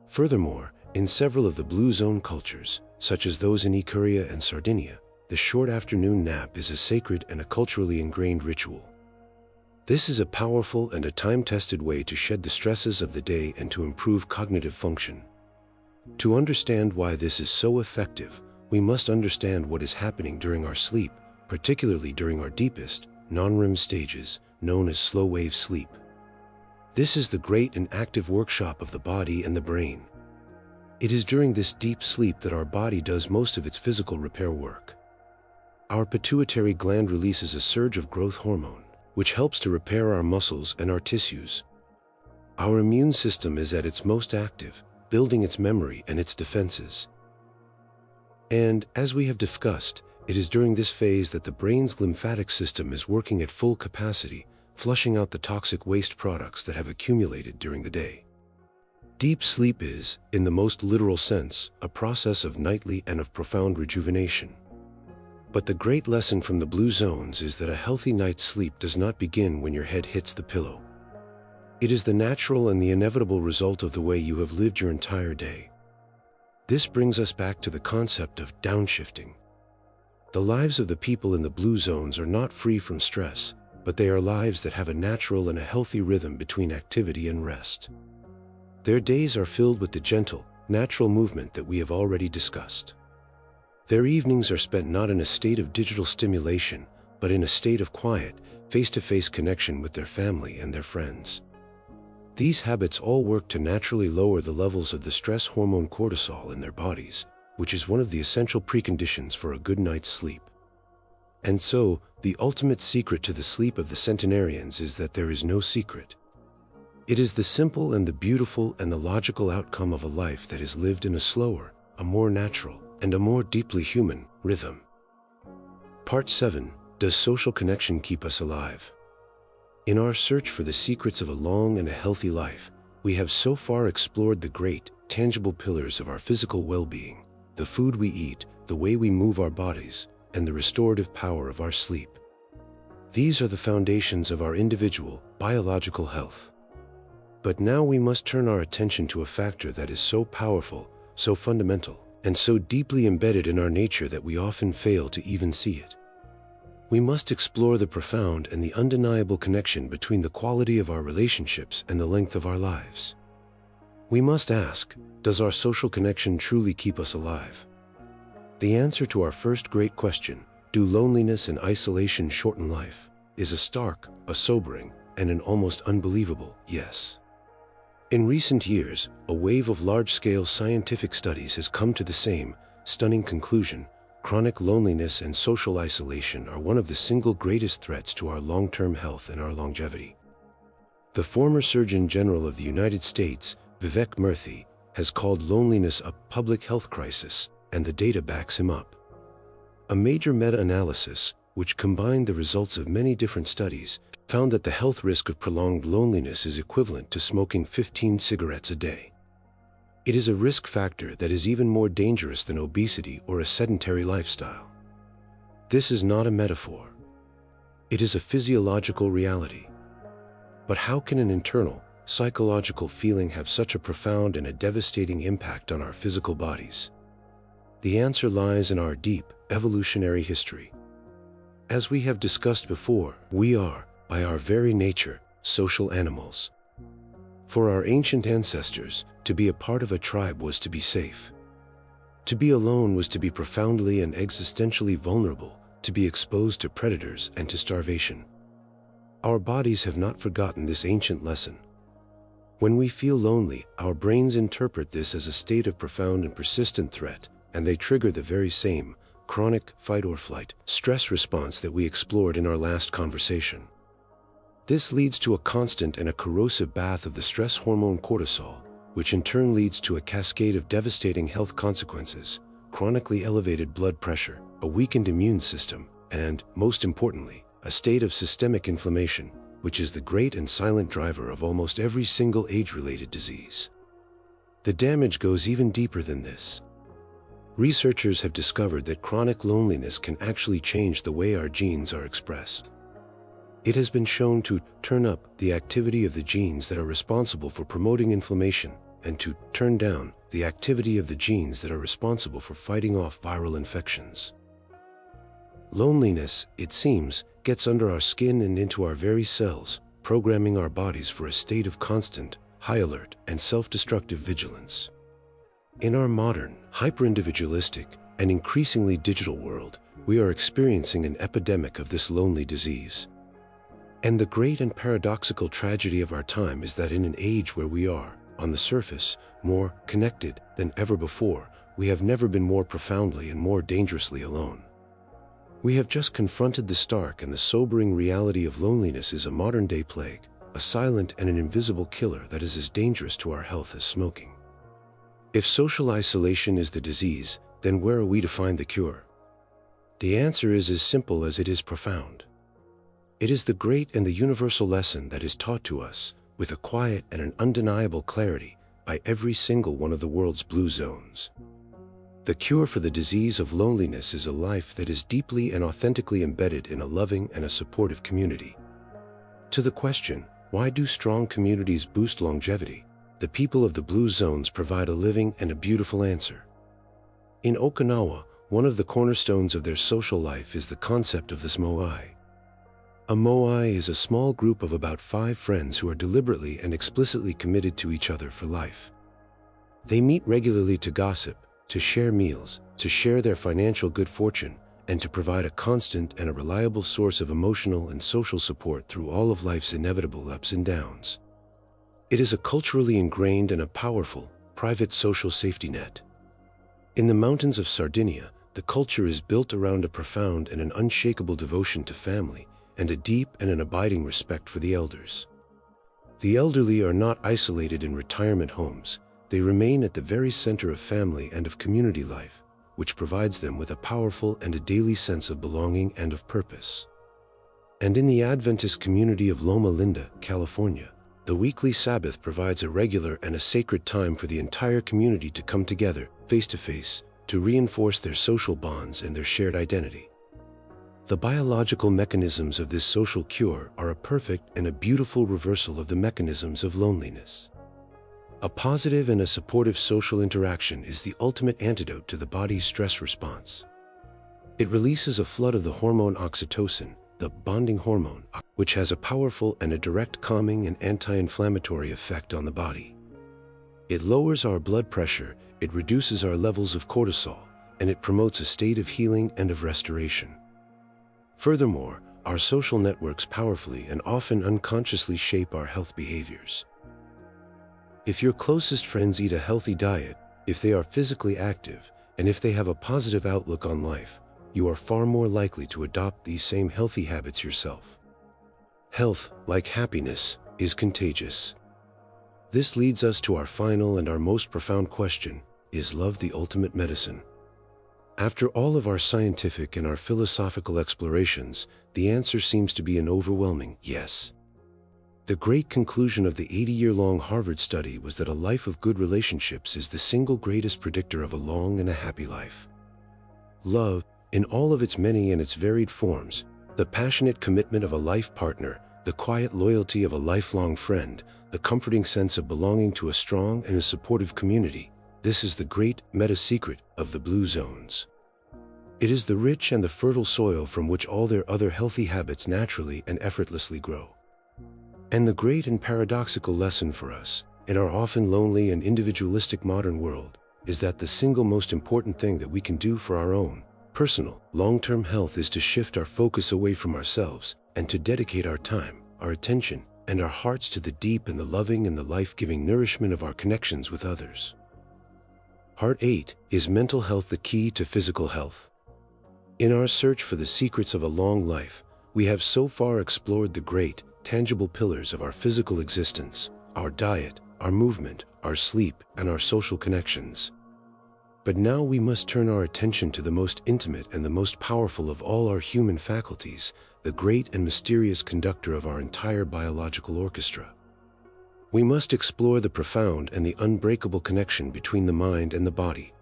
Furthermore, in several of the blue zone cultures, such as those in Ikuria and Sardinia, the short afternoon nap is a sacred and a culturally ingrained ritual. This is a powerful and a time-tested way to shed the stresses of the day and to improve cognitive function. To understand why this is so effective, we must understand what is happening during our sleep, particularly during our deepest, non-REM stages, known as slow-wave sleep. This is the great and active workshop of the body and the brain. It is during this deep sleep that our body does most of its physical repair work. Our pituitary gland releases a surge of growth hormone, which helps to repair our muscles and our tissues. Our immune system is at its most active, building its memory and its defenses. And, as we have discussed, it is during this phase that the brain's lymphatic system is working at full capacity, flushing out the toxic waste products that have accumulated during the day. Deep sleep is, in the most literal sense, a process of nightly and of profound rejuvenation. But the great lesson from the blue zones is that a healthy night's sleep does not begin when your head hits the pillow. It is the natural and the inevitable result of the way you have lived your entire day. This brings us back to the concept of downshifting. The lives of the people in the blue zones are not free from stress, but they are lives that have a natural and a healthy rhythm between activity and rest. Their days are filled with the gentle, natural movement that we have already discussed. Their evenings are spent not in a state of digital stimulation, but in a state of quiet, face-to-face connection with their family and their friends. These habits all work to naturally lower the levels of the stress hormone cortisol in their bodies, which is one of the essential preconditions for a good night's sleep. And so, the ultimate secret to the sleep of the centenarians is that there is no secret. It is the simple and the beautiful and the logical outcome of a life that is lived in a slower, a more natural, and a more deeply human rhythm. Part 7. Does social connection keep us alive? In our search for the secrets of a long and a healthy life, we have so far explored the great, tangible pillars of our physical well-being, the food we eat, the way we move our bodies, and the restorative power of our sleep. These are the foundations of our individual, biological health. But now we must turn our attention to a factor that is so powerful, so fundamental, and so deeply embedded in our nature that we often fail to even see it. We must explore the profound and the undeniable connection between the quality of our relationships and the length of our lives. We must ask, does our social connection truly keep us alive? The answer to our first great question, do loneliness and isolation shorten life, is a stark, a sobering, and an almost unbelievable yes. In recent years, a wave of large-scale scientific studies has come to the same stunning conclusion: chronic loneliness and social isolation are one of the single greatest threats to our long-term health and our longevity. The former Surgeon General of the United States, Vivek Murthy, has called loneliness a public health crisis, and the data backs him up. A major meta-analysis, which combined the results of many different studies, found that the health risk of prolonged loneliness is equivalent to smoking 15 cigarettes a day. It is a risk factor that is even more dangerous than obesity or a sedentary lifestyle. This is not a metaphor. It is a physiological reality. But how can an internal, psychological feeling have such a profound and a devastating impact on our physical bodies? The answer lies in our deep, evolutionary history. As we have discussed before, we are, by our very nature, social animals. For our ancient ancestors, to be a part of a tribe was to be safe. To be alone was to be profoundly and existentially vulnerable, to be exposed to predators and to starvation. Our bodies have not forgotten this ancient lesson. When we feel lonely, our brains interpret this as a state of profound and persistent threat, and they trigger the very same chronic fight-or-flight stress response that we explored in our last conversation. This leads to a constant and a corrosive bath of the stress hormone cortisol, which in turn leads to a cascade of devastating health consequences: chronically elevated blood pressure, a weakened immune system, and, most importantly, a state of systemic inflammation, which is the great and silent driver of almost every single age-related disease. The damage goes even deeper than this. Researchers have discovered that chronic loneliness can actually change the way our genes are expressed. It has been shown to turn up the activity of the genes that are responsible for promoting inflammation, and to turn down the activity of the genes that are responsible for fighting off viral infections. Loneliness, it seems, gets under our skin and into our very cells, programming our bodies for a state of constant, high alert, and self-destructive vigilance. In our modern, hyper-individualistic, and increasingly digital world, we are experiencing an epidemic of this lonely disease. And the great and paradoxical tragedy of our time is that in an age where we are, on the surface, more connected than ever before, we have never been more profoundly and more dangerously alone. We have just confronted the stark and the sobering reality of loneliness is a modern-day plague, a silent and an invisible killer that is as dangerous to our health as smoking. If social isolation is the disease, then where are we to find the cure? The answer is as simple as it is profound. It is the great and the universal lesson that is taught to us, with a quiet and an undeniable clarity, by every single one of the world's blue zones. The cure for the disease of loneliness is a life that is deeply and authentically embedded in a loving and a supportive community. To the question, why do strong communities boost longevity? The people of the Blue Zones provide a living and a beautiful answer. In Okinawa, one of the cornerstones of their social life is the concept of this moai. A moai is a small group of about 5 friends who are deliberately and explicitly committed to each other for life. They meet regularly to gossip, to share meals, to share their financial good fortune, and to provide a constant and a reliable source of emotional and social support through all of life's inevitable ups and downs. It is a culturally ingrained and a powerful, private social safety net. In the mountains of Sardinia, the culture is built around a profound and an unshakable devotion to family, and a deep and an abiding respect for the elders. The elderly are not isolated in retirement homes. They remain at the very center of family and of community life, which provides them with a powerful and a daily sense of belonging and of purpose. And in the Adventist community of Loma Linda, California, the weekly Sabbath provides a regular and a sacred time for the entire community to come together, face to face, to reinforce their social bonds and their shared identity. The biological mechanisms of this social cure are a perfect and a beautiful reversal of the mechanisms of loneliness. A positive and a supportive social interaction is the ultimate antidote to the body's stress response. It releases a flood of the hormone oxytocin, the bonding hormone, which has a powerful and a direct calming and anti-inflammatory effect on the body. It lowers our blood pressure, it reduces our levels of cortisol, and it promotes a state of healing and of restoration. Furthermore, our social networks powerfully and often unconsciously shape our health behaviors. If your closest friends eat a healthy diet, if they are physically active, and if they have a positive outlook on life, you are far more likely to adopt these same healthy habits yourself. Health, like happiness, is contagious. This leads us to our final and our most profound question: is love the ultimate medicine? After all of our scientific and our philosophical explorations, the answer seems to be an overwhelming yes. The great conclusion of the 80-year-long Harvard study was that a life of good relationships is the single greatest predictor of a long and a happy life. Love, in all of its many and its varied forms, the passionate commitment of a life partner, the quiet loyalty of a lifelong friend, the comforting sense of belonging to a strong and a supportive community, this is the great meta-secret of the Blue Zones. It is the rich and the fertile soil from which all their other healthy habits naturally and effortlessly grow. And the great and paradoxical lesson for us, in our often lonely and individualistic modern world, is that the single most important thing that we can do for our own, personal, long-term health is to shift our focus away from ourselves and to dedicate our time, our attention, and our hearts to the deep and the loving and the life-giving nourishment of our connections with others. Part 8, is mental health the key to physical health? In our search for the secrets of a long life, we have so far explored the great, tangible pillars of our physical existence: our diet, our movement, our sleep, and our social connections. But now we must turn our attention to the most intimate and the most powerful of all our human faculties, the great and mysterious conductor of our entire biological orchestra. We must explore the profound and the unbreakable connection between the mind and the body.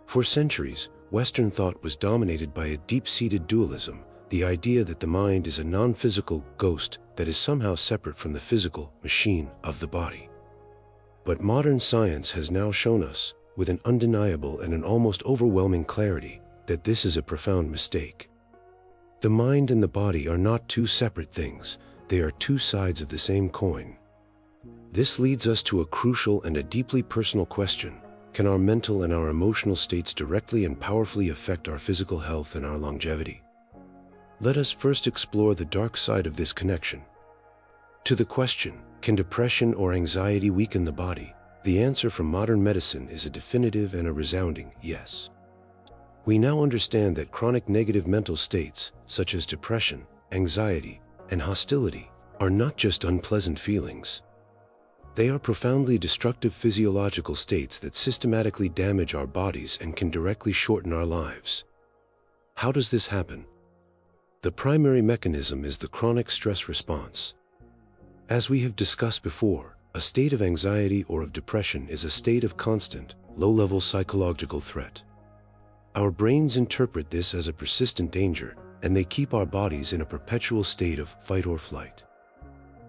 For centuries, Western thought was dominated by a deep-seated dualism, the idea that the mind is a non-physical ghost that is somehow separate from the physical machine of the body. But modern science has now shown us, with an undeniable and an almost overwhelming clarity, that this is a profound mistake. The mind and the body are not two separate things, they are two sides of the same coin. This leads us to a crucial and a deeply personal question: can our mental and our emotional states directly and powerfully affect our physical health and our longevity? Let us first explore the dark side of this connection. To the question, can depression or anxiety weaken the body? The answer from modern medicine is a definitive and a resounding yes. We now understand that chronic negative mental states, such as depression, anxiety, and hostility, are not just unpleasant feelings. They are profoundly destructive physiological states that systematically damage our bodies and can directly shorten our lives. How does this happen? The primary mechanism is the chronic stress response. As we have discussed before, a state of anxiety or of depression is a state of constant, low-level psychological threat. Our brains interpret this as a persistent danger, and they keep our bodies in a perpetual state of fight or flight.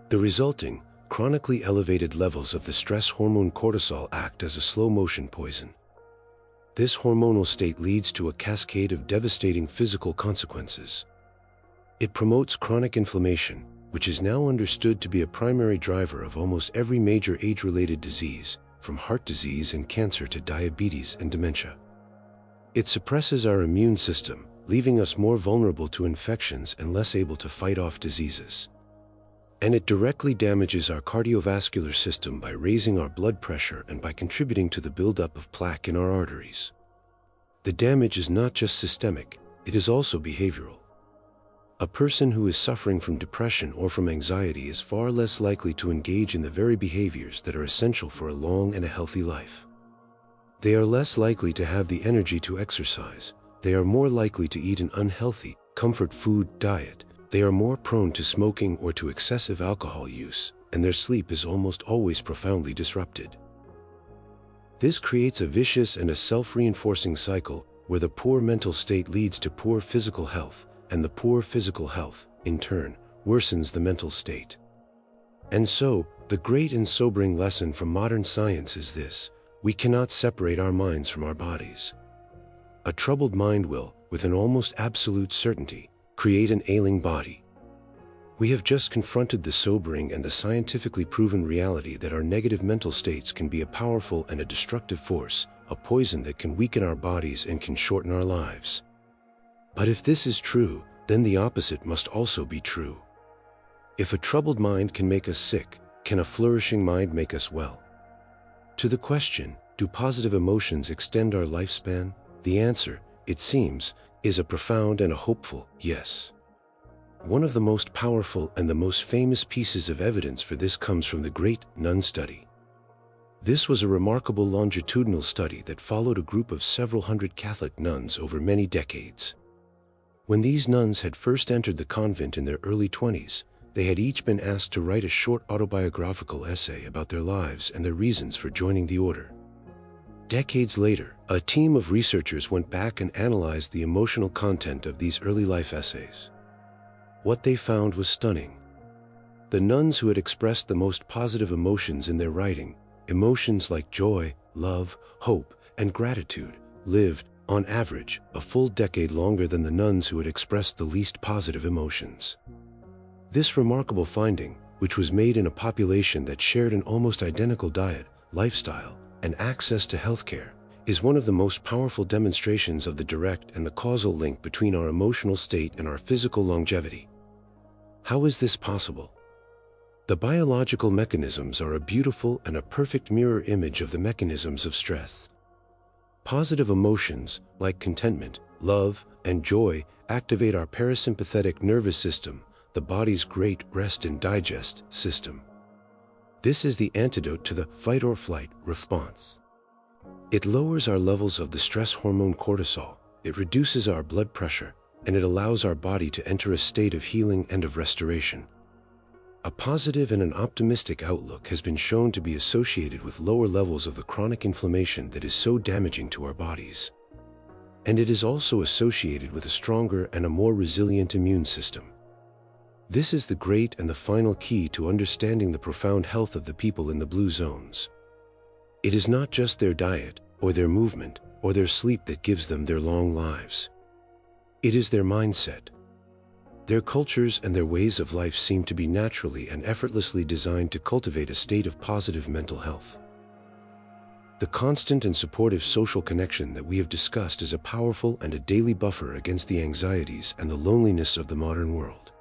The resulting, chronically elevated levels of the stress hormone cortisol act as a slow-motion poison. This hormonal state leads to a cascade of devastating physical consequences. It promotes chronic inflammation, which is now understood to be a primary driver of almost every major age-related disease, from heart disease and cancer to diabetes and dementia. It suppresses our immune system, leaving us more vulnerable to infections and less able to fight off diseases. And it directly damages our cardiovascular system by raising our blood pressure and by contributing to the buildup of plaque in our arteries. The damage is not just systemic, it is also behavioral. A person who is suffering from depression or from anxiety is far less likely to engage in the very behaviors that are essential for a long and a healthy life. They are less likely to have the energy to exercise, they are more likely to eat an unhealthy, comfort food diet, they are more prone to smoking or to excessive alcohol use, and their sleep is almost always profoundly disrupted. This creates a vicious and a self-reinforcing cycle where the poor mental state leads to poor physical health, and the poor physical health, in turn, worsens the mental state. And so, the great and sobering lesson from modern science is this: we cannot separate our minds from our bodies. A troubled mind will, with an almost absolute certainty, create an ailing body. We have just confronted the sobering and the scientifically proven reality that our negative mental states can be a powerful and a destructive force, a poison that can weaken our bodies and can shorten our lives. But if this is true, then the opposite must also be true. If a troubled mind can make us sick, can a flourishing mind make us well? To the question, do positive emotions extend our lifespan? The answer, it seems, is a profound and a hopeful yes. One of the most powerful and the most famous pieces of evidence for this comes from the Great Nun Study. This was a remarkable longitudinal study that followed a group of several hundred Catholic nuns over many decades. When these nuns had first entered the convent in their early 20s, they had each been asked to write a short autobiographical essay about their lives and their reasons for joining the order. Decades later, a team of researchers went back and analyzed the emotional content of these early life essays. What they found was stunning. The nuns who had expressed the most positive emotions in their writing, emotions like joy, love, hope, and gratitude, lived, on average, a full decade longer than the nuns who had expressed the least positive emotions. This remarkable finding, which was made in a population that shared an almost identical diet, lifestyle, and access to healthcare, is one of the most powerful demonstrations of the direct and the causal link between our emotional state and our physical longevity. How is this possible? The biological mechanisms are a beautiful and a perfect mirror image of the mechanisms of stress. Positive emotions, like contentment, love, and joy, activate our parasympathetic nervous system, the body's great rest and digest system. This is the antidote to the fight or flight response. It lowers our levels of the stress hormone cortisol, it reduces our blood pressure, and it allows our body to enter a state of healing and of restoration. A positive and an optimistic outlook has been shown to be associated with lower levels of the chronic inflammation that is so damaging to our bodies. And it is also associated with a stronger and a more resilient immune system. This is the great and the final key to understanding the profound health of the people in the blue zones. It is not just their diet, or their movement, or their sleep that gives them their long lives. It is their mindset. Their cultures and their ways of life seem to be naturally and effortlessly designed to cultivate a state of positive mental health. The constant and supportive social connection that we have discussed is a powerful and a daily buffer against the anxieties and the loneliness of the modern world.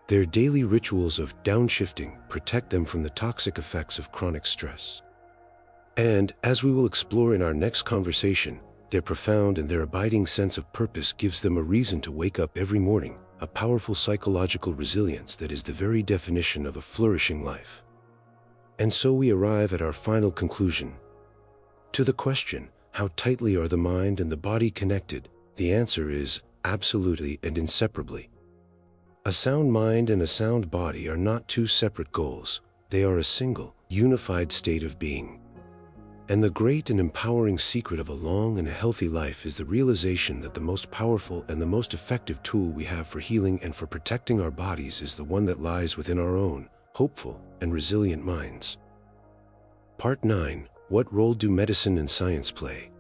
Their daily rituals of downshifting protect them from the toxic effects of chronic stress. And, as we will explore in our next conversation, their profound and their abiding sense of purpose gives them a reason to wake up every morning, a powerful psychological resilience that is the very definition of a flourishing life. And so we arrive at our final conclusion. To the question, how tightly are the mind and the body connected? The answer is, absolutely and inseparably. A sound mind and a sound body are not two separate goals, they are a single, unified state of being. And the great and empowering secret of a long and a healthy life is the realization that the most powerful and the most effective tool we have for healing and for protecting our bodies is the one that lies within our own, hopeful and resilient minds. Part 9. What role do medicine and science play?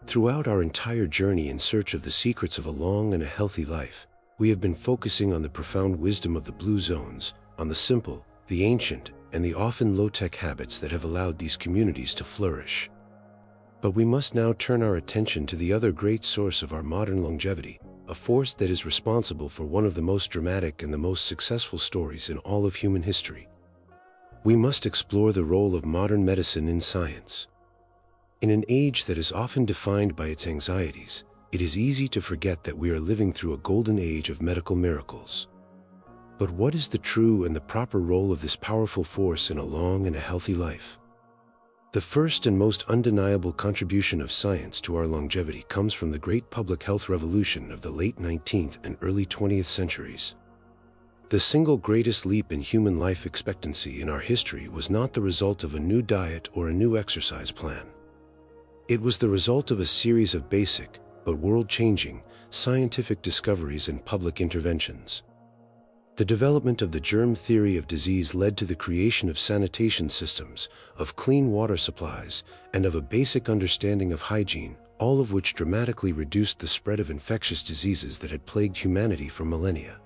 Throughout our entire journey in search of the secrets of a long and a healthy life, we have been focusing on the profound wisdom of the blue zones, on the simple, the ancient, and the often low-tech habits that have allowed these communities to flourish. But we must now turn our attention to the other great source of our modern longevity, a force that is responsible for one of the most dramatic and the most successful stories in all of human history. We must explore the role of modern medicine in science. In an age that is often defined by its anxieties, it is easy to forget that we are living through a golden age of medical miracles. But what is the true and the proper role of this powerful force in a long and a healthy life? The first and most undeniable contribution of science to our longevity comes from the great public health revolution of the late 19th and early 20th centuries. The single greatest leap in human life expectancy in our history was not the result of a new diet or a new exercise plan. It was the result of a series of basic, but world-changing, scientific discoveries and public interventions. The development of the germ theory of disease led to the creation of sanitation systems, of clean water supplies, and of a basic understanding of hygiene, all of which dramatically reduced the spread of infectious diseases that had plagued humanity for millennia.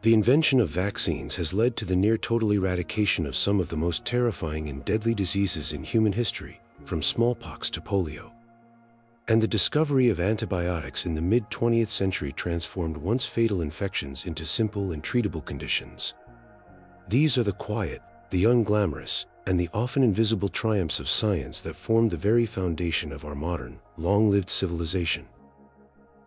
The invention of vaccines has led to the near-total eradication of some of the most terrifying and deadly diseases in human history, from smallpox to polio. And the discovery of antibiotics in the mid-20th century transformed once fatal infections into simple and treatable conditions. These are the quiet, the unglamorous, and the often invisible triumphs of science that formed the very foundation of our modern, long-lived civilization.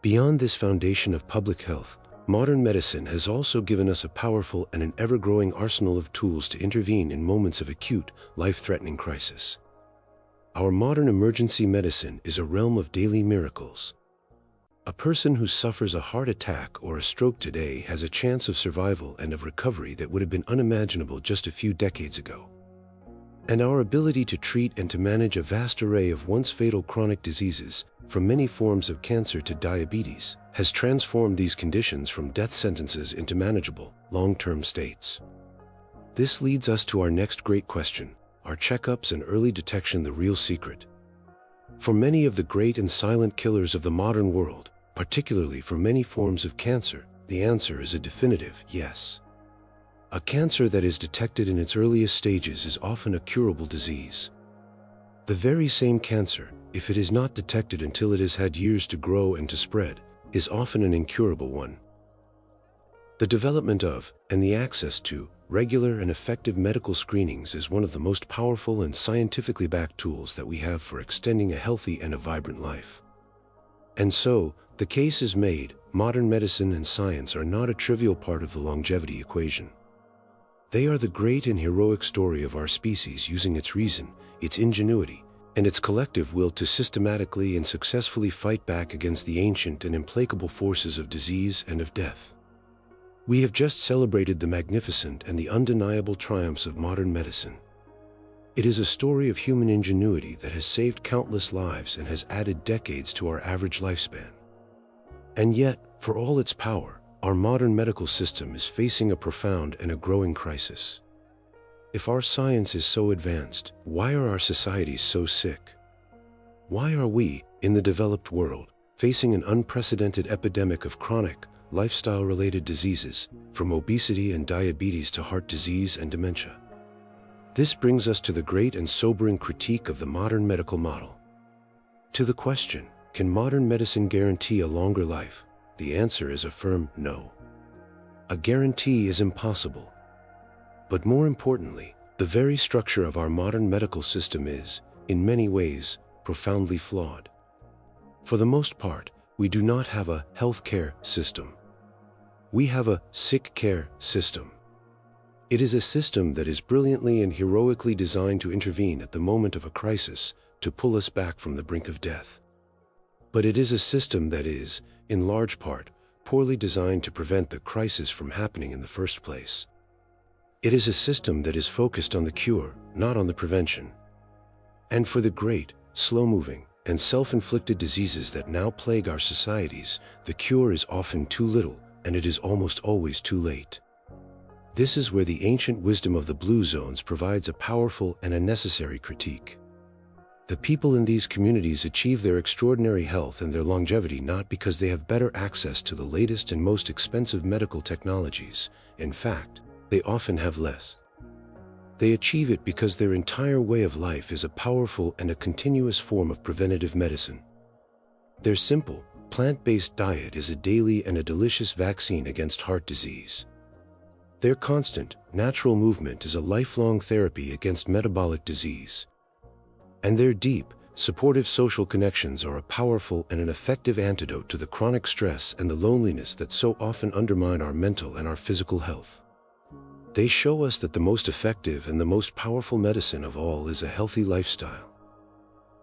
Beyond this foundation of public health, modern medicine has also given us a powerful and an ever-growing arsenal of tools to intervene in moments of acute, life-threatening crisis. Our modern emergency medicine is a realm of daily miracles. A person who suffers a heart attack or a stroke today has a chance of survival and of recovery that would have been unimaginable just a few decades ago. And our ability to treat and to manage a vast array of once fatal chronic diseases, from many forms of cancer to diabetes, has transformed these conditions from death sentences into manageable, long-term states. This leads us to our next great question: are checkups and early detection the real secret? For many of the great and silent killers of the modern world, particularly for many forms of cancer, the answer is a definitive yes. A cancer that is detected in its earliest stages is often a curable disease. The very same cancer, if it is not detected until it has had years to grow and to spread, is often an incurable one. The development of, and the access to, regular and effective medical screenings is one of the most powerful and scientifically backed tools that we have for extending a healthy and a vibrant life. And so, the case is made, modern medicine and science are not a trivial part of the longevity equation. They are the great and heroic story of our species using its reason, its ingenuity, and its collective will to systematically and successfully fight back against the ancient and implacable forces of disease and of death. We have just celebrated the magnificent and the undeniable triumphs of modern medicine. It is a story of human ingenuity that has saved countless lives and has added decades to our average lifespan. And yet, for all its power, our modern medical system is facing a profound and a growing crisis. If our science is so advanced, why are our societies so sick? Why are we, in the developed world, facing an unprecedented epidemic of chronic, lifestyle-related diseases, from obesity and diabetes to heart disease and dementia? This brings us to the great and sobering critique of the modern medical model. To the question, can modern medicine guarantee a longer life? The answer is a firm no. A guarantee is impossible. But more importantly, the very structure of our modern medical system is, in many ways, profoundly flawed. For the most part, we do not have a healthcare system. We have a sick care system. It is a system that is brilliantly and heroically designed to intervene at the moment of a crisis, to pull us back from the brink of death. But it is a system that is, in large part, poorly designed to prevent the crisis from happening in the first place. It is a system that is focused on the cure, not on the prevention. And for the great, slow-moving, and self-inflicted diseases that now plague our societies, the cure is often too little, and it is almost always too late. This is where the ancient wisdom of the blue zones provides a powerful and a necessary critique. The people in these communities achieve their extraordinary health and their longevity not because they have better access to the latest and most expensive medical technologies. In fact, they often have less. They achieve it because their entire way of life is a powerful and a continuous form of preventative medicine. Their simple, plant-based diet is a daily and a delicious vaccine against heart disease. Their constant, natural movement is a lifelong therapy against metabolic disease. And their deep, supportive social connections are a powerful and an effective antidote to the chronic stress and the loneliness that so often undermine our mental and our physical health. They show us that the most effective and the most powerful medicine of all is a healthy lifestyle.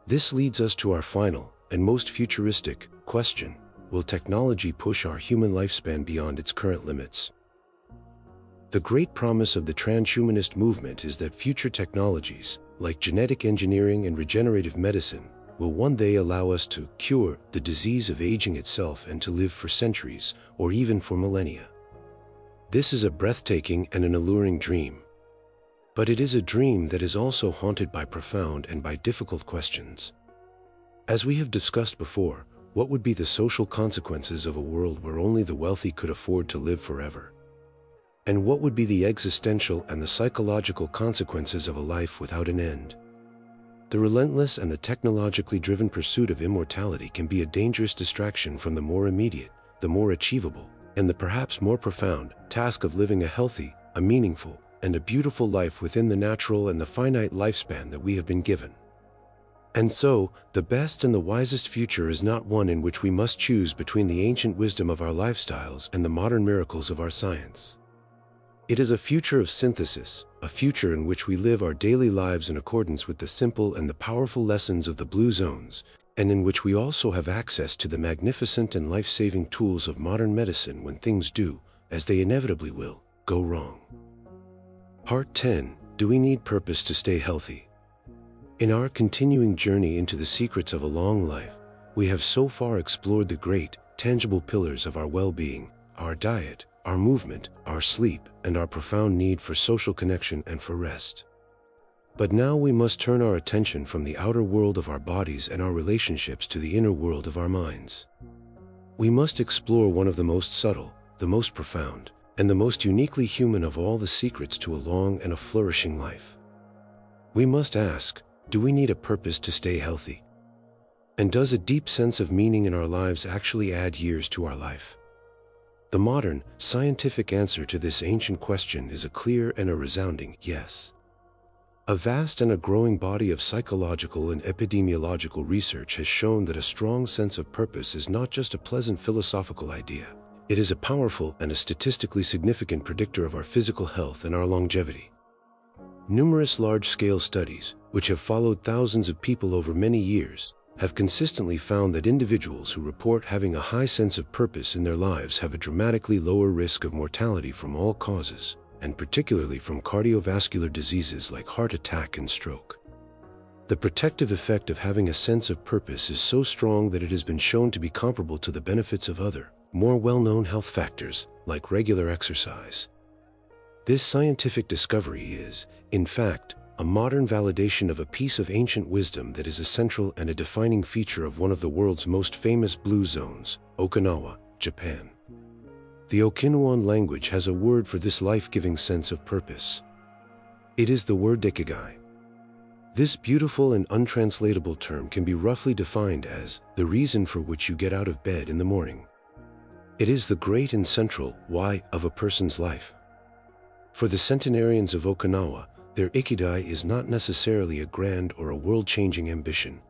This leads us to our final, and most futuristic, question: will technology push our human lifespan beyond its current limits? The great promise of the transhumanist movement is that future technologies, like genetic engineering and regenerative medicine, will one day allow us to cure the disease of aging itself and to live for centuries, or even for millennia. This is a breathtaking and an alluring dream. But it is a dream that is also haunted by profound and by difficult questions. As we have discussed before, what would be the social consequences of a world where only the wealthy could afford to live forever? And what would be the existential and the psychological consequences of a life without an end? The relentless and the technologically driven pursuit of immortality can be a dangerous distraction from the more immediate, the more achievable, and the perhaps more profound task of living a healthy, a meaningful, and a beautiful life within the natural and the finite lifespan that we have been given. And so, the best and the wisest future is not one in which we must choose between the ancient wisdom of our lifestyles and the modern miracles of our science. It is a future of synthesis, a future in which we live our daily lives in accordance with the simple and the powerful lessons of the blue zones, and in which we also have access to the magnificent and life-saving tools of modern medicine when things do, as they inevitably will, go wrong. Part 10. Do we need purpose to stay healthy? In our continuing journey into the secrets of a long life, we have so far explored the great, tangible pillars of our well-being: our diet, our movement, our sleep, and our profound need for social connection and for rest. But now we must turn our attention from the outer world of our bodies and our relationships to the inner world of our minds. We must explore one of the most subtle, the most profound, and the most uniquely human of all the secrets to a long and a flourishing life. We must ask, do we need a purpose to stay healthy? And does a deep sense of meaning in our lives actually add years to our life? The modern, scientific answer to this ancient question is a clear and a resounding yes. A vast and a growing body of psychological and epidemiological research has shown that a strong sense of purpose is not just a pleasant philosophical idea. It is a powerful and a statistically significant predictor of our physical health and our longevity. Numerous large-scale studies, which have followed thousands of people over many years, have consistently found that individuals who report having a high sense of purpose in their lives have a dramatically lower risk of mortality from all causes, and particularly from cardiovascular diseases like heart attack and stroke. The protective effect of having a sense of purpose is so strong that it has been shown to be comparable to the benefits of other, more well-known health factors, like regular exercise. This scientific discovery is, in fact, a modern validation of a piece of ancient wisdom that is a central and a defining feature of one of the world's most famous blue zones, Okinawa, Japan. The Okinawan language has a word for this life-giving sense of purpose. It is the word ikigai. This beautiful and untranslatable term can be roughly defined as the reason for which you get out of bed in the morning. It is the great and central why of a person's life. For the centenarians of Okinawa, their ikigai is not necessarily a grand or a world-changing ambition.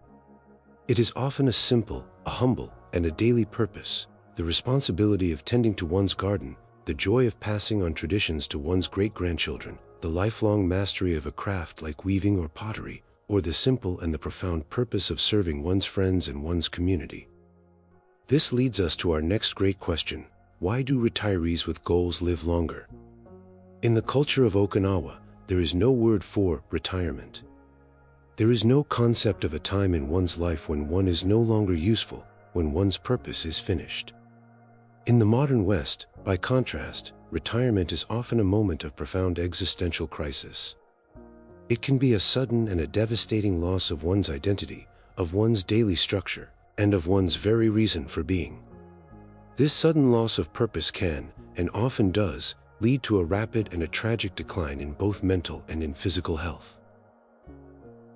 It is often a simple, a humble, and a daily purpose, the responsibility of tending to one's garden, the joy of passing on traditions to one's great-grandchildren, the lifelong mastery of a craft like weaving or pottery, or the simple and the profound purpose of serving one's friends and one's community. This leads us to our next great question: why do retirees with goals live longer? In the culture of Okinawa, there is no word for retirement. There is no concept of a time in one's life when one is no longer useful, when one's purpose is finished. In the modern West, by contrast, retirement is often a moment of profound existential crisis. It can be a sudden and a devastating loss of one's identity, of one's daily structure, and of one's very reason for being. This sudden loss of purpose can, and often does, lead to a rapid and a tragic decline in both mental and in physical health.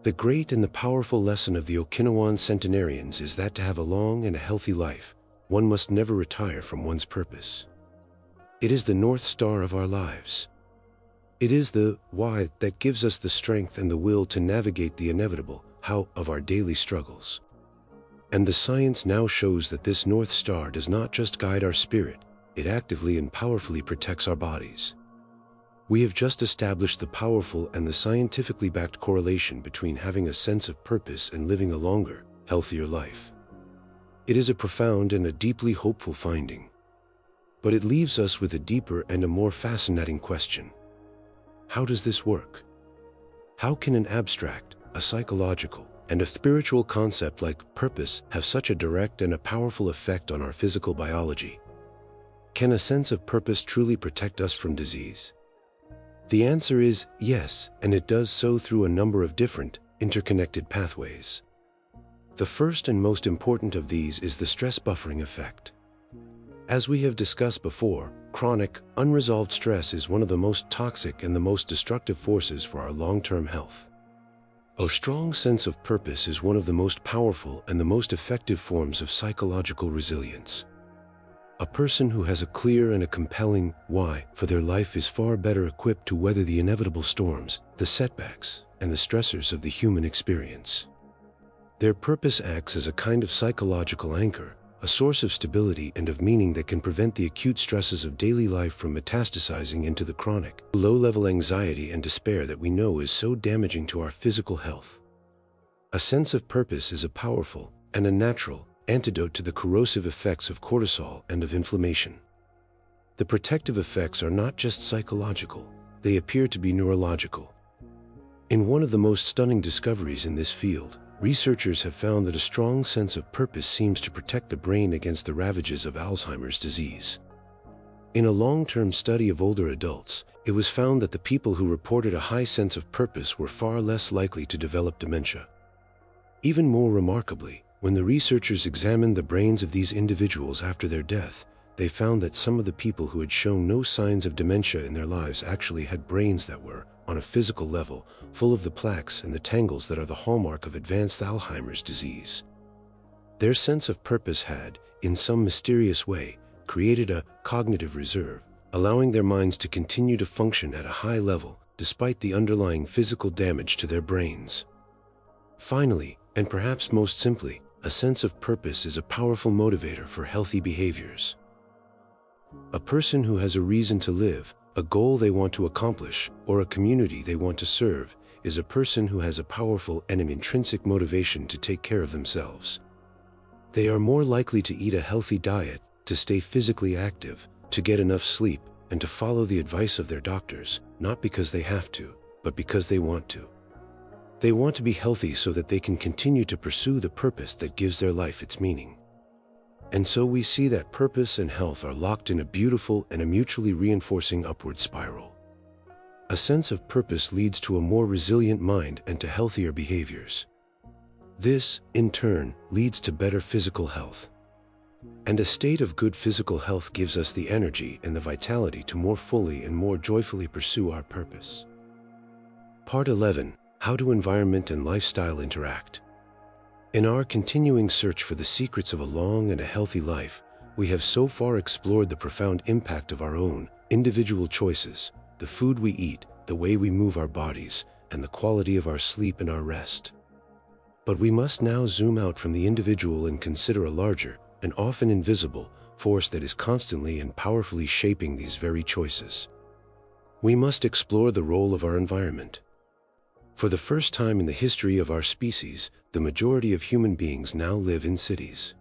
The great and the powerful lesson of the Okinawan centenarians is that to have a long and a healthy life, one must never retire from one's purpose. It is the North Star of our lives. It is the why that gives us the strength and the will to navigate the inevitable how of our daily struggles. And the science now shows that this North Star does not just guide our spirit, it actively and powerfully protects our bodies. We have just established the powerful and the scientifically backed correlation between having a sense of purpose and living a longer, healthier life. It is a profound and a deeply hopeful finding. But it leaves us with a deeper and a more fascinating question. How does this work? How can an abstract, a psychological, and a spiritual concept like purpose have such a direct and a powerful effect on our physical biology? Can a sense of purpose truly protect us from disease? The answer is yes, and it does so through a number of different, interconnected pathways. The first and most important of these is the stress buffering effect. As we have discussed before, chronic, unresolved stress is one of the most toxic and the most destructive forces for our long-term health. A strong sense of purpose is one of the most powerful and the most effective forms of psychological resilience. A person who has a clear and a compelling why for their life is far better equipped to weather the inevitable storms, the setbacks, and the stressors of the human experience. Their purpose acts as a kind of psychological anchor, a source of stability and of meaning that can prevent the acute stresses of daily life from metastasizing into the chronic, low-level anxiety and despair that we know is so damaging to our physical health. A sense of purpose is a powerful and a natural antidote to the corrosive effects of cortisol and of inflammation. The protective effects are not just psychological, they appear to be neurological. In one of the most stunning discoveries in this field, researchers have found that a strong sense of purpose seems to protect the brain against the ravages of Alzheimer's disease. In a long-term study of older adults, it was found that the people who reported a high sense of purpose were far less likely to develop dementia. Even more remarkably, when the researchers examined the brains of these individuals after their death, they found that some of the people who had shown no signs of dementia in their lives actually had brains that were, on a physical level, full of the plaques and the tangles that are the hallmark of advanced Alzheimer's disease. Their sense of purpose had, in some mysterious way, created a cognitive reserve, allowing their minds to continue to function at a high level despite the underlying physical damage to their brains. Finally, and perhaps most simply, a sense of purpose is a powerful motivator for healthy behaviors. A person who has a reason to live, a goal they want to accomplish, or a community they want to serve, is a person who has a powerful and an intrinsic motivation to take care of themselves. They are more likely to eat a healthy diet, to stay physically active, to get enough sleep, and to follow the advice of their doctors, not because they have to, but because they want to. They want to be healthy so that they can continue to pursue the purpose that gives their life its meaning. And so we see that purpose and health are locked in a beautiful and a mutually reinforcing upward spiral. A sense of purpose leads to a more resilient mind and to healthier behaviors. This, in turn, leads to better physical health. And a state of good physical health gives us the energy and the vitality to more fully and more joyfully pursue our purpose. Part 11. How do environment and lifestyle interact? In our continuing search for the secrets of a long and a healthy life, we have so far explored the profound impact of our own individual choices, the food we eat, the way we move our bodies, and the quality of our sleep and our rest. But we must now zoom out from the individual and consider a larger, and often invisible, force that is constantly and powerfully shaping these very choices. We must explore the role of our environment. For the first time in the history of our species, the majority of human beings now live in cities.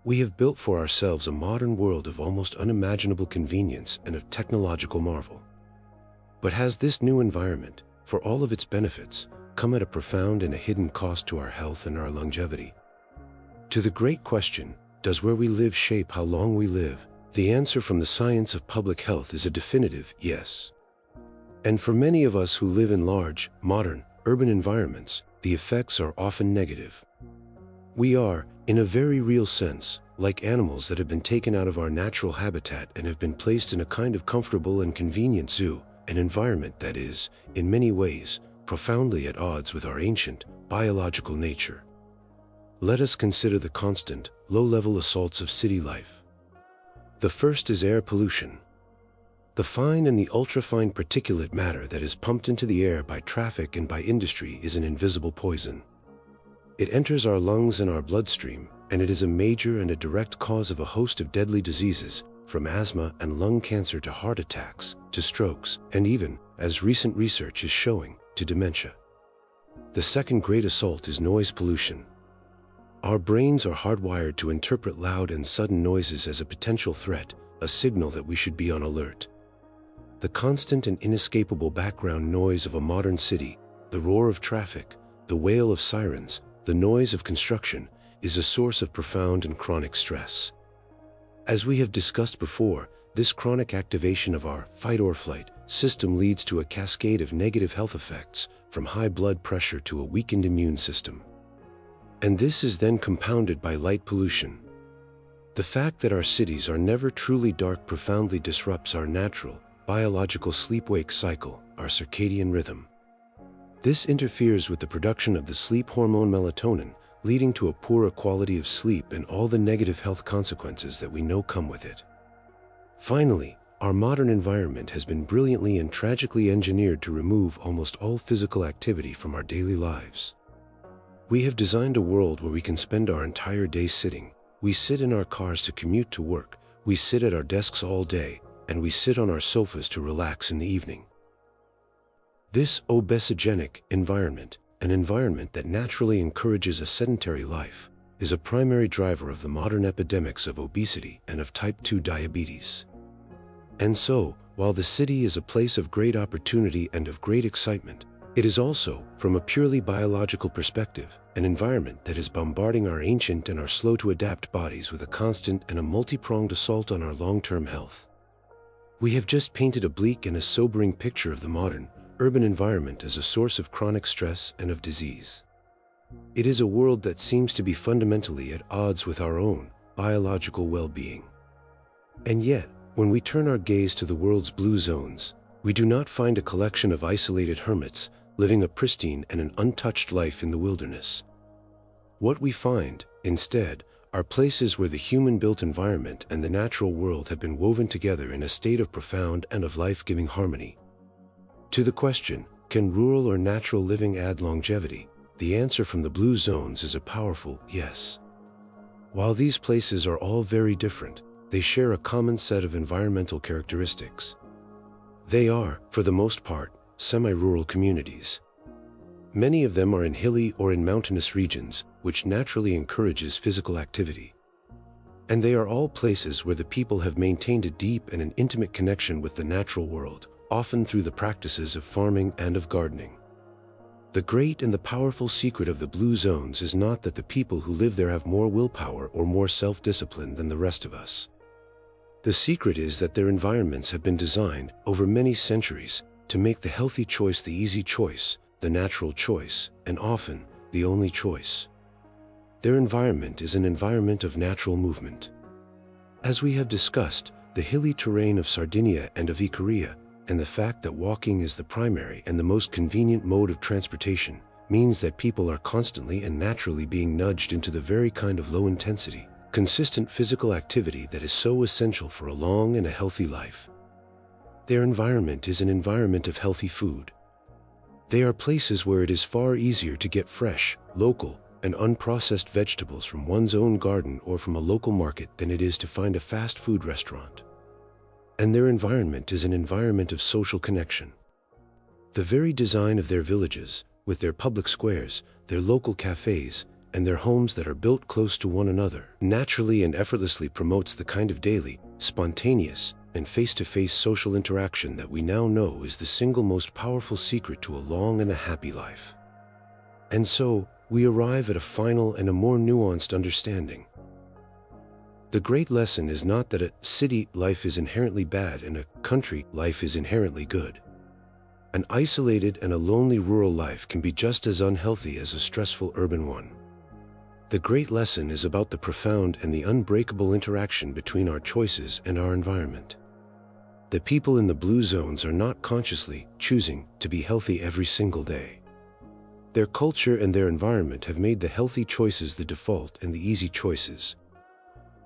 We have built for ourselves a modern world of almost unimaginable convenience and of technological marvel. But has this new environment, for all of its benefits, come at a profound and a hidden cost to our health and our longevity. To the great question, does where we live shape how long we live? The answer from the science of public health is a definitive yes. And for many of us who live in large, modern, urban environments, the effects are often negative. We are, in a very real sense, like animals that have been taken out of our natural habitat and have been placed in a kind of comfortable and convenient zoo, an environment that is, in many ways, profoundly at odds with our ancient, biological nature. Let us consider the constant, low-level assaults of city life. The first is air pollution. The fine and the ultra-fine particulate matter that is pumped into the air by traffic and by industry is an invisible poison. It enters our lungs and our bloodstream, and it is a major and a direct cause of a host of deadly diseases, from asthma and lung cancer to heart attacks, to strokes, and even, as recent research is showing, to dementia. The second great assault is noise pollution. Our brains are hardwired to interpret loud and sudden noises as a potential threat, a signal that we should be on alert. The constant and inescapable background noise of a modern city, the roar of traffic, the wail of sirens, the noise of construction, is a source of profound and chronic stress. As we have discussed before, this chronic activation of our fight-or-flight system leads to a cascade of negative health effects, from high blood pressure to a weakened immune system. And this is then compounded by light pollution. The fact that our cities are never truly dark profoundly disrupts our natural, biological sleep-wake cycle, our circadian rhythm. This interferes with the production of the sleep hormone melatonin, leading to a poorer quality of sleep and all the negative health consequences that we know come with it. Finally, our modern environment has been brilliantly and tragically engineered to remove almost all physical activity from our daily lives. We have designed a world where we can spend our entire day sitting. We sit in our cars to commute to work, we sit at our desks all day, and we sit on our sofas to relax in the evening. This obesogenic environment, an environment that naturally encourages a sedentary life, is a primary driver of the modern epidemics of obesity and of type 2 diabetes. And so, while the city is a place of great opportunity and of great excitement, it is also, from a purely biological perspective, an environment that is bombarding our ancient and our slow-to-adapt bodies with a constant and a multi-pronged assault on our long-term health. We have just painted a bleak and a sobering picture of the modern, urban environment as a source of chronic stress and of disease. It is a world that seems to be fundamentally at odds with our own biological well-being. And yet, when we turn our gaze to the world's blue zones, we do not find a collection of isolated hermits living a pristine and an untouched life in the wilderness. What we find, instead, are places where the human-built environment and the natural world have been woven together in a state of profound and of life-giving harmony. To the question, can rural or natural living add longevity? The answer from the blue zones is a powerful yes. While these places are all very different, they share a common set of environmental characteristics. They are, for the most part, semi-rural communities. Many of them are in hilly or in mountainous regions, which naturally encourages physical activity. And they are all places where the people have maintained a deep and an intimate connection with the natural world, often through the practices of farming and of gardening. The great and the powerful secret of the blue zones is not that the people who live there have more willpower or more self-discipline than the rest of us. The secret is that their environments have been designed, over many centuries, to make the healthy choice the easy choice, the natural choice, and often, the only choice. Their environment is an environment of natural movement. As we have discussed, the hilly terrain of Sardinia and of Icaria, and the fact that walking is the primary and the most convenient mode of transportation, means that people are constantly and naturally being nudged into the very kind of low-intensity, consistent physical activity that is so essential for a long and a healthy life. Their environment is an environment of healthy food. They are places where it is far easier to get fresh, local, and unprocessed vegetables from one's own garden or from a local market than it is to find a fast food restaurant. And their environment is an environment of social connection. The very design of their villages, with their public squares, their local cafes, and their homes that are built close to one another, naturally and effortlessly promotes the kind of daily, spontaneous, and face-to-face social interaction that we now know is the single most powerful secret to a long and a happy life. And so, we arrive at a final and a more nuanced understanding. The great lesson is not that a city life is inherently bad and a country life is inherently good. An isolated and a lonely rural life can be just as unhealthy as a stressful urban one. The great lesson is about the profound and the unbreakable interaction between our choices and our environment. The people in the blue zones are not consciously choosing to be healthy every single day. Their culture and their environment have made the healthy choices the default and the easy choices.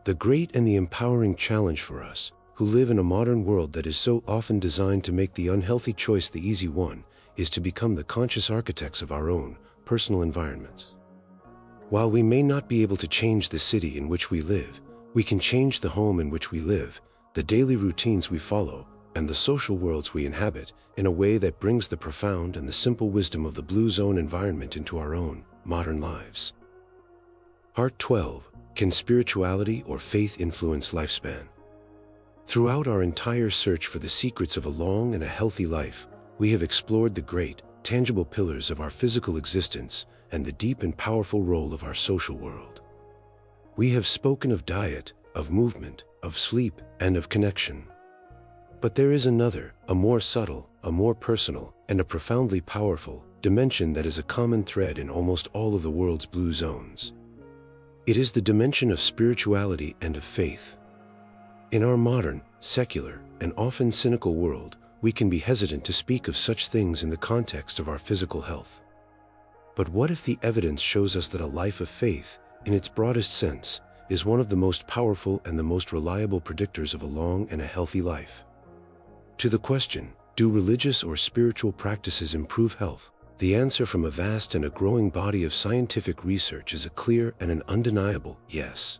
The great and the empowering challenge for us, who live in a modern world that is so often designed to make the unhealthy choice the easy one, is to become the conscious architects of our own personal environments. While we may not be able to change the city in which we live, we can change the home in which we live, the daily routines we follow, and the social worlds we inhabit in a way that brings the profound and the simple wisdom of the blue zone environment into our own modern lives. Part 12. Can spirituality or faith influence lifespan? Throughout our entire search for the secrets of a long and a healthy life, we have explored the great, tangible pillars of our physical existence and the deep and powerful role of our social world. We have spoken of diet, of movement, of sleep, and of connection. But there is another, a more subtle, a more personal, and a profoundly powerful dimension that is a common thread in almost all of the world's blue zones. It is the dimension of spirituality and of faith. In our modern, secular, and often cynical world, we can be hesitant to speak of such things in the context of our physical health. But what if the evidence shows us that a life of faith, in its broadest sense, is one of the most powerful and the most reliable predictors of a long and a healthy life? To the question, do religious or spiritual practices improve health? The answer from a vast and a growing body of scientific research is a clear and an undeniable yes.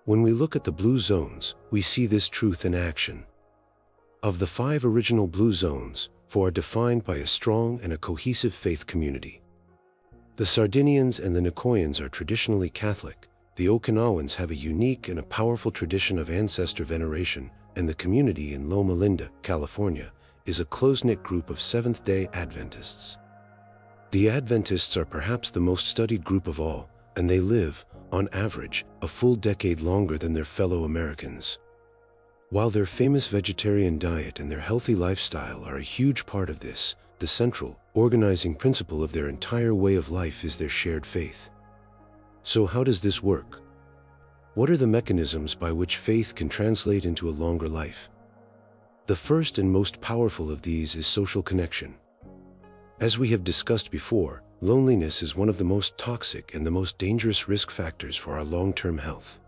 When we look at the blue zones, we see this truth in action. Of the 5 original blue zones, 4 are defined by a strong and a cohesive faith community. The Sardinians and the Nicoyans are traditionally Catholic, the Okinawans have a unique and a powerful tradition of ancestor veneration, and the community in Loma Linda, California, is a close-knit group of Seventh-day Adventists. The Adventists are perhaps the most studied group of all, and they live, on average, a full decade longer than their fellow Americans. While their famous vegetarian diet and their healthy lifestyle are a huge part of this, the central, organizing principle of their entire way of life is their shared faith. So how does this work? What are the mechanisms by which faith can translate into a longer life? The first and most powerful of these is social connection. As we have discussed before, loneliness is one of the most toxic and the most dangerous risk factors for our long-term health.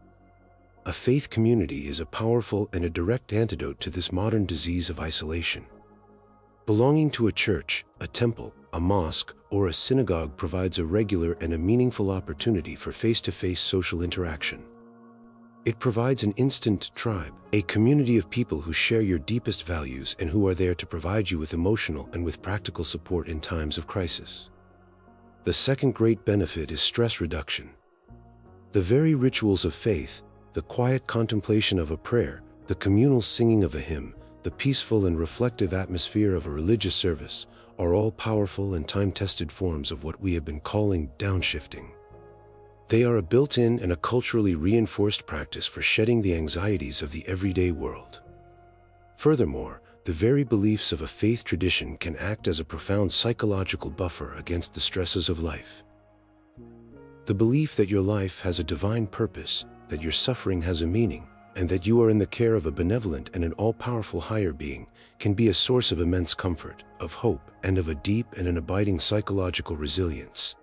A faith community is a powerful and a direct antidote to this modern disease of isolation. Belonging to a church, a temple, a mosque, or a synagogue provides a regular and a meaningful opportunity for face-to-face social interaction. It provides an instant tribe, a community of people who share your deepest values and who are there to provide you with emotional and with practical support in times of crisis. The second great benefit is stress reduction. The very rituals of faith, the quiet contemplation of a prayer, the communal singing of a hymn, the peaceful and reflective atmosphere of a religious service, are all powerful and time-tested forms of what we have been calling downshifting. They are a built-in and a culturally reinforced practice for shedding the anxieties of the everyday world. Furthermore, the very beliefs of a faith tradition can act as a profound psychological buffer against the stresses of life. The belief that your life has a divine purpose, that your suffering has a meaning, and that you are in the care of a benevolent and an all-powerful higher being, can be a source of immense comfort, of hope, and of a deep and an abiding psychological resilience.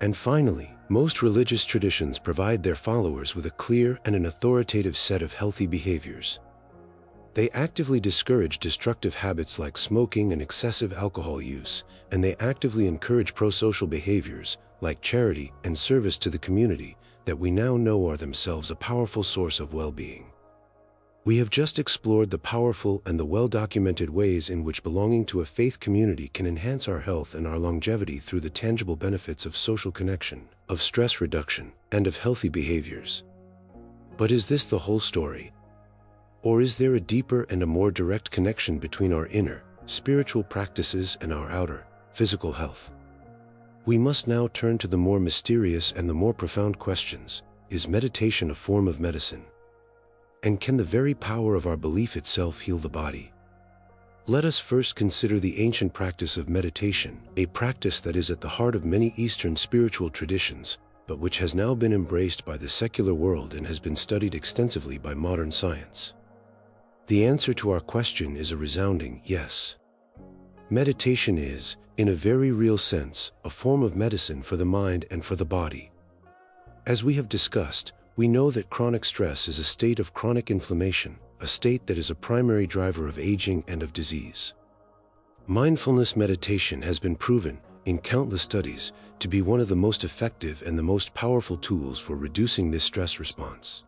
And finally, most religious traditions provide their followers with a clear and an authoritative set of healthy behaviors. They actively discourage destructive habits like smoking and excessive alcohol use, and they actively encourage pro-social behaviors, like charity and service to the community, that we now know are themselves a powerful source of well-being. We have just explored the powerful and the well-documented ways in which belonging to a faith community can enhance our health and our longevity through the tangible benefits of social connection, of stress reduction, and of healthy behaviors. But is this the whole story? Or is there a deeper and a more direct connection between our inner, spiritual practices and our outer, physical health? We must now turn to the more mysterious and the more profound questions. Is meditation a form of medicine? And can the very power of our belief itself heal the body? Let us first consider the ancient practice of meditation, a practice that is at the heart of many Eastern spiritual traditions, but which has now been embraced by the secular world and has been studied extensively by modern science. The answer to our question is a resounding yes. Meditation is, in a very real sense, a form of medicine for the mind and for the body. As we have discussed, we know that chronic stress is a state of chronic inflammation, a state that is a primary driver of aging and of disease. Mindfulness meditation has been proven, in countless studies, to be one of the most effective and the most powerful tools for reducing this stress response.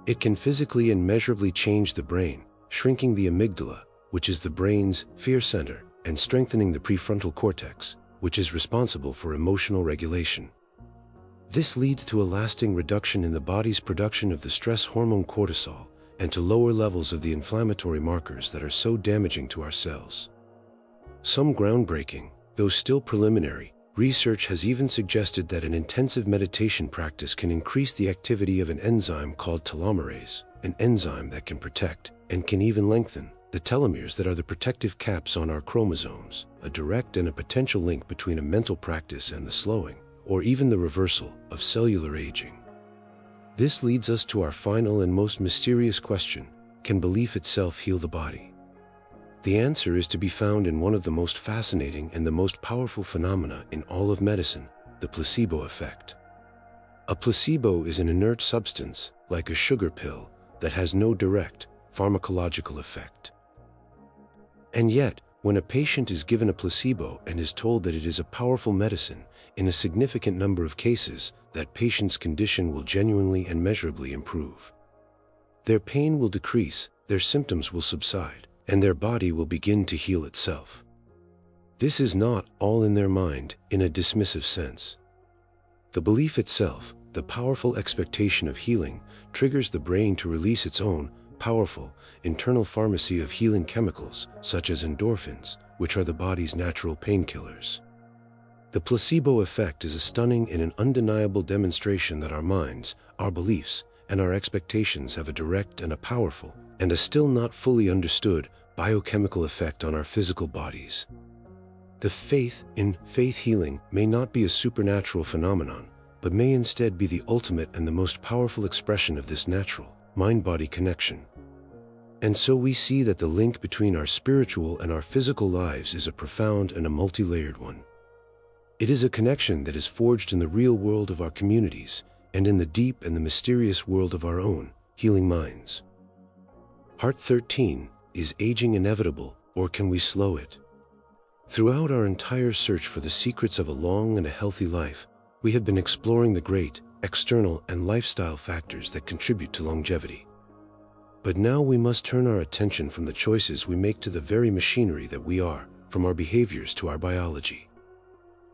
It can physically and measurably change the brain, shrinking the amygdala, which is the brain's fear center, and strengthening the prefrontal cortex, which is responsible for emotional regulation. This leads to a lasting reduction in the body's production of the stress hormone cortisol, and to lower levels of the inflammatory markers that are so damaging to our cells. Some groundbreaking, though still preliminary, research has even suggested that an intensive meditation practice can increase the activity of an enzyme called telomerase, an enzyme that can protect, and can even lengthen, the telomeres that are the protective caps on our chromosomes, a direct and a potential link between a mental practice and the slowing, or even the reversal, of cellular aging. This leads us to our final and most mysterious question: can belief itself heal the body? The answer is to be found in one of the most fascinating and the most powerful phenomena in all of medicine, the placebo effect. A placebo is an inert substance, like a sugar pill, that has no direct, pharmacological effect. And yet, when a patient is given a placebo and is told that it is a powerful medicine, in a significant number of cases, that patient's condition will genuinely and measurably improve. Their pain will decrease, their symptoms will subside, and their body will begin to heal itself. This is not all in their mind, in a dismissive sense. The belief itself, the powerful expectation of healing, triggers the brain to release its own, powerful, internal pharmacy of healing chemicals, such as endorphins, which are the body's natural painkillers. The placebo effect is a stunning and an undeniable demonstration that our minds, our beliefs, and our expectations have a direct and a powerful, and a still not fully understood, biochemical effect on our physical bodies. The faith in faith healing may not be a supernatural phenomenon, but may instead be the ultimate and the most powerful expression of this natural, mind-body connection. And so we see that the link between our spiritual and our physical lives is a profound and a multi-layered one. It is a connection that is forged in the real world of our communities, and in the deep and the mysterious world of our own, healing minds. Heart 13, is aging inevitable, or can we slow it? Throughout our entire search for the secrets of a long and a healthy life, we have been exploring the great, external and lifestyle factors that contribute to longevity. But now we must turn our attention from the choices we make to the very machinery that we are, from our behaviors to our biology.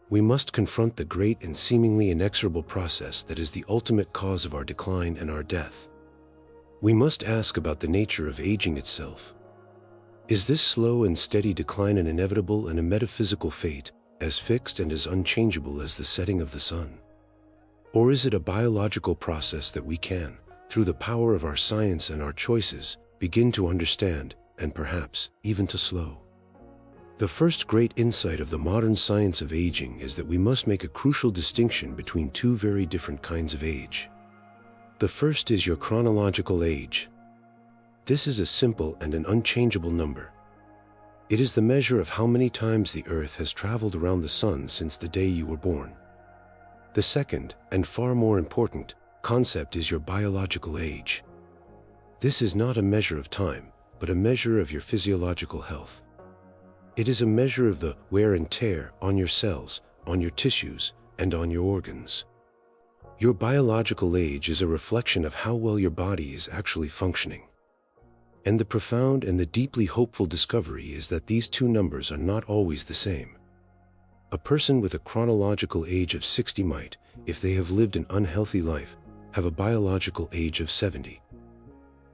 We must confront the great and seemingly inexorable process that is the ultimate cause of our decline and our death. We must ask about the nature of aging itself. Is this slow and steady decline an inevitable and a metaphysical fate, as fixed and as unchangeable as the setting of the sun? Or is it a biological process that we can, through the power of our science and our choices, begin to understand, and perhaps even to slow? The first great insight of the modern science of aging is that we must make a crucial distinction between two very different kinds of age. The first is your chronological age. This is a simple and an unchangeable number. It is the measure of how many times the Earth has traveled around the sun since the day you were born. The second, and far more important, concept is your biological age. This is not a measure of time, but a measure of your physiological health. It is a measure of the wear and tear on your cells, on your tissues, and on your organs. Your biological age is a reflection of how well your body is actually functioning. And the profound and the deeply hopeful discovery is that these two numbers are not always the same. A person with a chronological age of 60 might, if they have lived an unhealthy life, have a biological age of 70.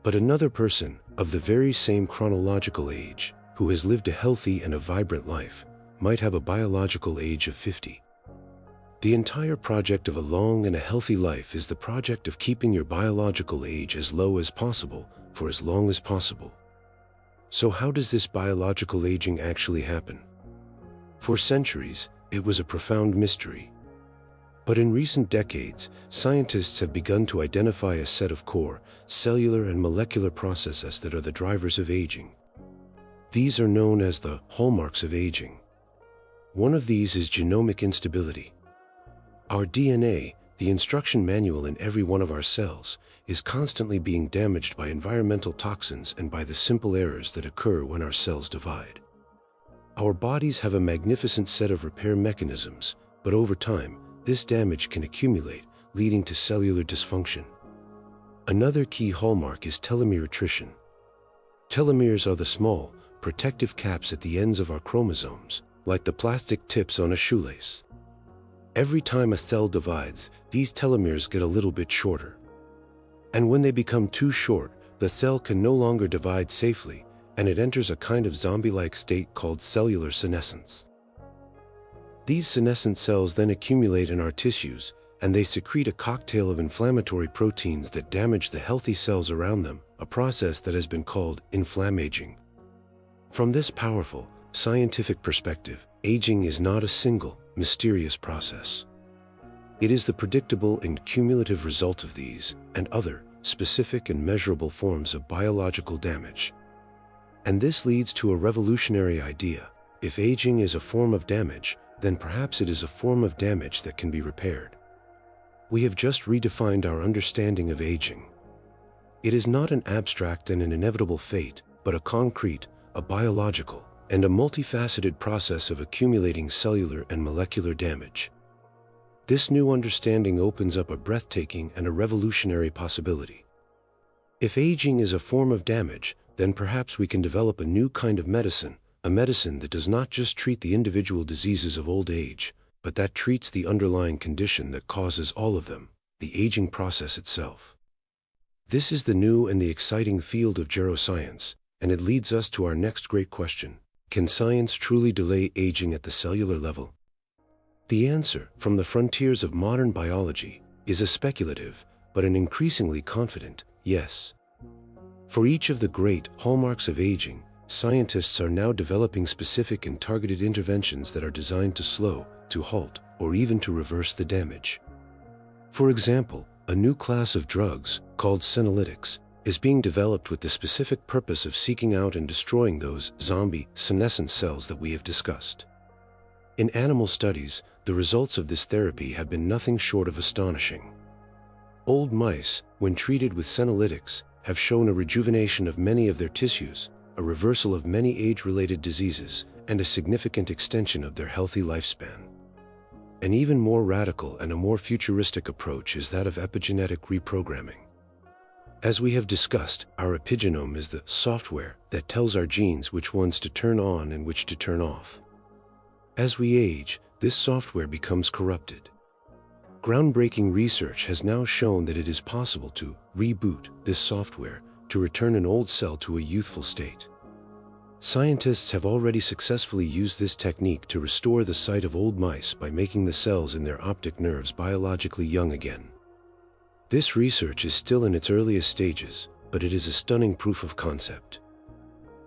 But another person, of the very same chronological age, who has lived a healthy and a vibrant life, might have a biological age of 50. The entire project of a long and a healthy life is the project of keeping your biological age as low as possible for as long as possible. So how does this biological aging actually happen? For centuries, it was a profound mystery. But in recent decades, scientists have begun to identify a set of core, cellular and molecular processes that are the drivers of aging. These are known as the hallmarks of aging. One of these is genomic instability. Our DNA, the instruction manual in every one of our cells, is constantly being damaged by environmental toxins and by the simple errors that occur when our cells divide. Our bodies have a magnificent set of repair mechanisms, but over time, this damage can accumulate, leading to cellular dysfunction. Another key hallmark is telomere attrition. Telomeres are the small, protective caps at the ends of our chromosomes, like the plastic tips on a shoelace. Every time a cell divides, these telomeres get a little bit shorter. And when they become too short, the cell can no longer divide safely, and it enters a kind of zombie-like state called cellular senescence. These senescent cells then accumulate in our tissues, and they secrete a cocktail of inflammatory proteins that damage the healthy cells around them, a process that has been called inflammaging. From this powerful, scientific perspective, aging is not a single, mysterious process. It is the predictable and cumulative result of these and other specific and measurable forms of biological damage. And this leads to a revolutionary idea. If aging is a form of damage, then perhaps it is a form of damage that can be repaired. We have just redefined our understanding of aging. It is not an abstract and an inevitable fate, but a concrete, a biological, and a multifaceted process of accumulating cellular and molecular damage. This new understanding opens up a breathtaking and a revolutionary possibility. If aging is a form of damage, then perhaps we can develop a new kind of medicine, a medicine that does not just treat the individual diseases of old age, but that treats the underlying condition that causes all of them, the aging process itself. This is the new and the exciting field of geroscience, and it leads us to our next great question. Can science truly delay aging at the cellular level? The answer, from the frontiers of modern biology, is a speculative, but an increasingly confident yes. For each of the great hallmarks of aging, scientists are now developing specific and targeted interventions that are designed to slow, to halt, or even to reverse the damage. For example, a new class of drugs, called senolytics, is being developed with the specific purpose of seeking out and destroying those zombie, senescent cells that we have discussed. In animal studies, the results of this therapy have been nothing short of astonishing. Old mice, when treated with senolytics, have shown a rejuvenation of many of their tissues, a reversal of many age-related diseases, and a significant extension of their healthy lifespan. An even more radical and a more futuristic approach is that of epigenetic reprogramming. As we have discussed, our epigenome is the software that tells our genes which ones to turn on and which to turn off. As we age, this software becomes corrupted. Groundbreaking research has now shown that it is possible to reboot this software to return an old cell to a youthful state. Scientists have already successfully used this technique to restore the sight of old mice by making the cells in their optic nerves biologically young again. This research is still in its earliest stages, but it is a stunning proof of concept.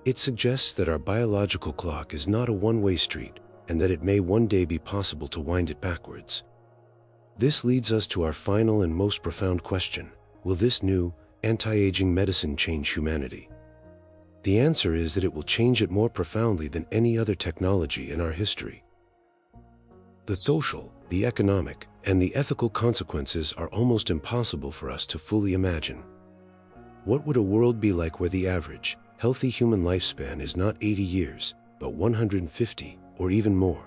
It suggests that our biological clock is not a one-way street, and that it may one day be possible to wind it backwards. This leads us to our final and most profound question: will this new, anti-aging medicine change humanity? The answer is that it will change it more profoundly than any other technology in our history. The social, the economic, and the ethical consequences are almost impossible for us to fully imagine. What would a world be like where the average, healthy human lifespan is not 80 years, but 150, or even more?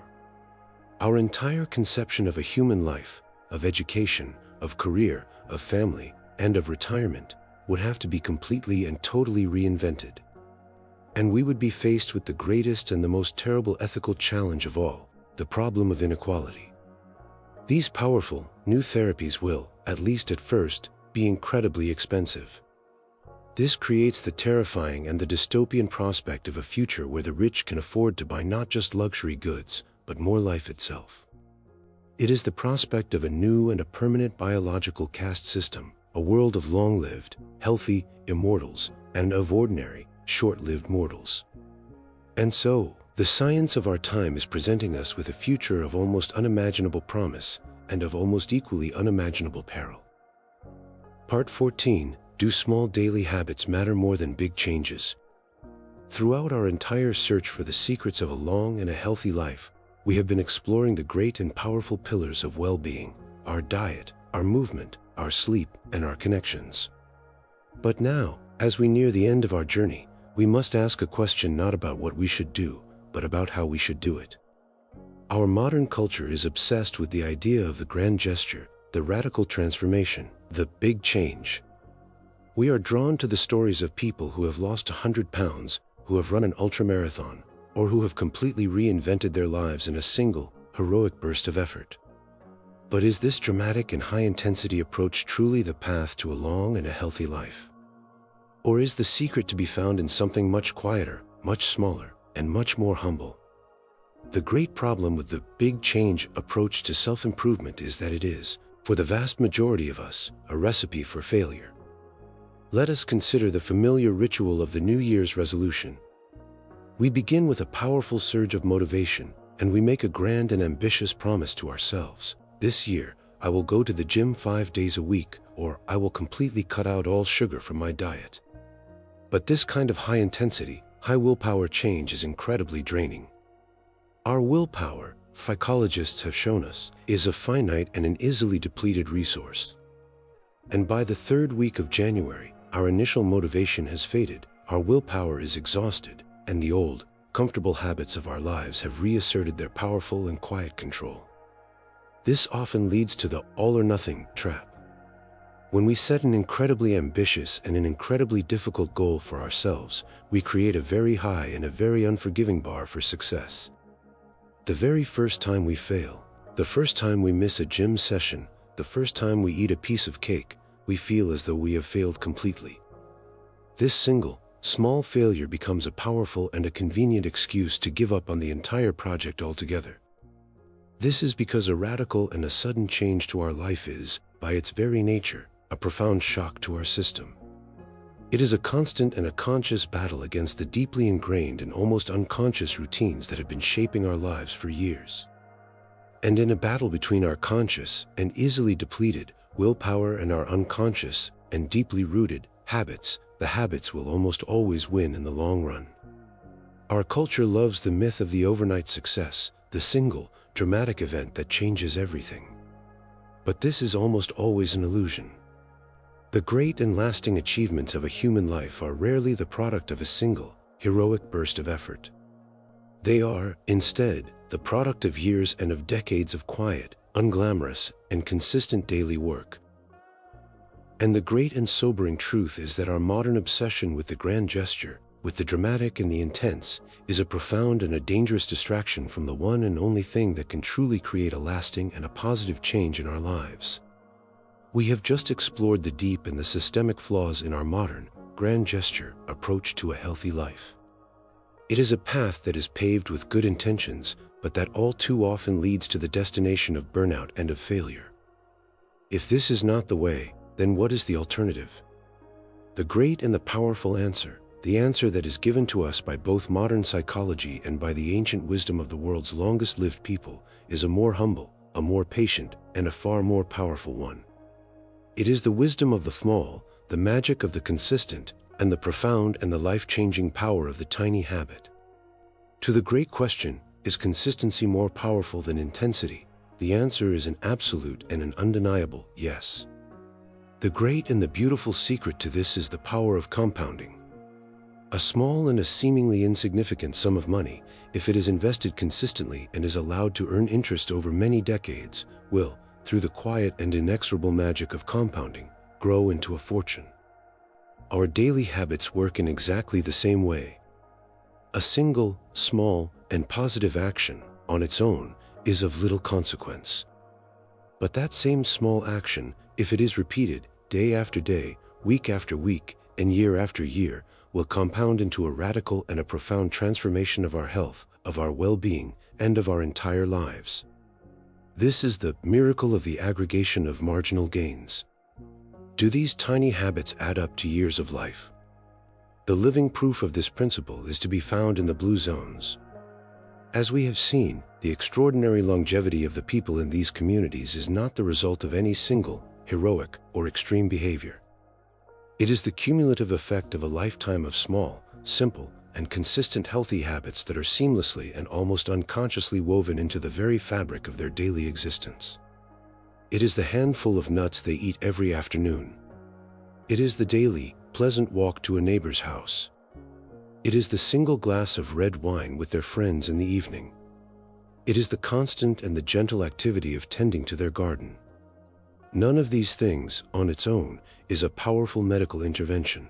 Our entire conception of a human life, of education, of career, of family, and of retirement, would have to be completely and totally reinvented. And we would be faced with the greatest and the most terrible ethical challenge of all, the problem of inequality. These powerful, new therapies will, at least at first, be incredibly expensive. This creates the terrifying and the dystopian prospect of a future where the rich can afford to buy not just luxury goods, but more life itself. It is the prospect of a new and a permanent biological caste system, a world of long-lived, healthy immortals, and of ordinary, short-lived mortals. And so, the science of our time is presenting us with a future of almost unimaginable promise and of almost equally unimaginable peril. Part 14. Do small daily habits matter more than big changes? Throughout our entire search for the secrets of a long and a healthy life, we have been exploring the great and powerful pillars of well-being: our diet, our movement, our sleep, and our connections. But now, as we near the end of our journey, we must ask a question not about what we should do, but about how we should do it. Our modern culture is obsessed with the idea of the grand gesture, the radical transformation, the big change. We are drawn to the stories of people who have lost 100 pounds, who have run an ultramarathon, or who have completely reinvented their lives in a single, heroic burst of effort. But is this dramatic and high-intensity approach truly the path to a long and a healthy life? Or is the secret to be found in something much quieter, much smaller, and much more humble? The great problem with the big change approach to self-improvement is that it is, for the vast majority of us, a recipe for failure. Let us consider the familiar ritual of the New Year's resolution. We begin with a powerful surge of motivation, and we make a grand and ambitious promise to ourselves. This year, I will go to the gym 5 days a week, or I will completely cut out all sugar from my diet. But this kind of high-intensity, high willpower change is incredibly draining. Our willpower, psychologists have shown us, is a finite and an easily depleted resource. And by the 3rd week of January, our initial motivation has faded, our willpower is exhausted, and the old, comfortable habits of our lives have reasserted their powerful and quiet control. This often leads to the all-or-nothing trap. When we set an incredibly ambitious and an incredibly difficult goal for ourselves, we create a very high and a very unforgiving bar for success. The very first time we fail, the first time we miss a gym session, the first time we eat a piece of cake, we feel as though we have failed completely. This single, small failure becomes a powerful and a convenient excuse to give up on the entire project altogether. This is because a radical and a sudden change to our life is, by its very nature, a profound shock to our system. It is a constant and a conscious battle against the deeply ingrained and almost unconscious routines that have been shaping our lives for years. And in a battle between our conscious and easily depleted willpower and our unconscious and deeply rooted habits, the habits will almost always win in the long run. Our culture loves the myth of the overnight success, the single, dramatic event that changes everything. But this is almost always an illusion. The great and lasting achievements of a human life are rarely the product of a single, heroic burst of effort. They are, instead, the product of years and of decades of quiet, unglamorous, and consistent daily work. And the great and sobering truth is that our modern obsession with the grand gesture, with the dramatic and the intense, is a profound and a dangerous distraction from the one and only thing that can truly create a lasting and a positive change in our lives. We have just explored the deep and the systemic flaws in our modern, grand gesture approach to a healthy life. It is a path that is paved with good intentions, but that all too often leads to the destination of burnout and of failure. If this is not the way, then what is the alternative? The great and the powerful answer, the answer that is given to us by both modern psychology and by the ancient wisdom of the world's longest-lived people, is a more humble, a more patient, and a far more powerful one. It is the wisdom of the small, the magic of the consistent, and the profound and the life-changing power of the tiny habit. To the great question, is consistency more powerful than intensity? The answer is an absolute and an undeniable yes. The great and the beautiful secret to this is the power of compounding. A small and a seemingly insignificant sum of money, if it is invested consistently and is allowed to earn interest over many decades, will, through the quiet and inexorable magic of compounding, grow into a fortune. Our daily habits work in exactly the same way. A single, small, and positive action, on its own, is of little consequence. But that same small action, if it is repeated, day after day, week after week, and year after year, will compound into a radical and a profound transformation of our health, of our well-being, and of our entire lives. This is the miracle of the aggregation of marginal gains. Do these tiny habits add up to years of life? The living proof of this principle is to be found in the blue zones. As we have seen, the extraordinary longevity of the people in these communities is not the result of any single, heroic, or extreme behavior. It is the cumulative effect of a lifetime of small, simple, and consistent healthy habits that are seamlessly and almost unconsciously woven into the very fabric of their daily existence. It is the handful of nuts they eat every afternoon. It is the daily, pleasant walk to a neighbor's house. It is the single glass of red wine with their friends in the evening. It is the constant and the gentle activity of tending to their garden. None of these things, on its own, is a powerful medical intervention.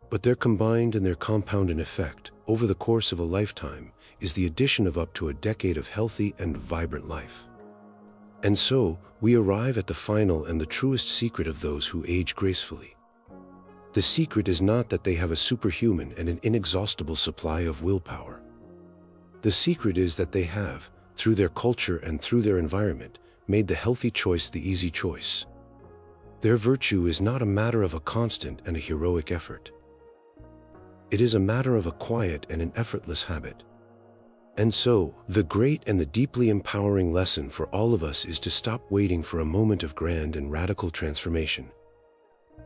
But their combined and their compound in effect, over the course of a lifetime, is the addition of up to a decade of healthy and vibrant life. And so, we arrive at the final and the truest secret of those who age gracefully. The secret is not that they have a superhuman and an inexhaustible supply of willpower. The secret is that they have, through their culture and through their environment, made the healthy choice the easy choice. Their virtue is not a matter of a constant and a heroic effort. It is a matter of a quiet and an effortless habit. And so, the great and the deeply empowering lesson for all of us is to stop waiting for a moment of grand and radical transformation.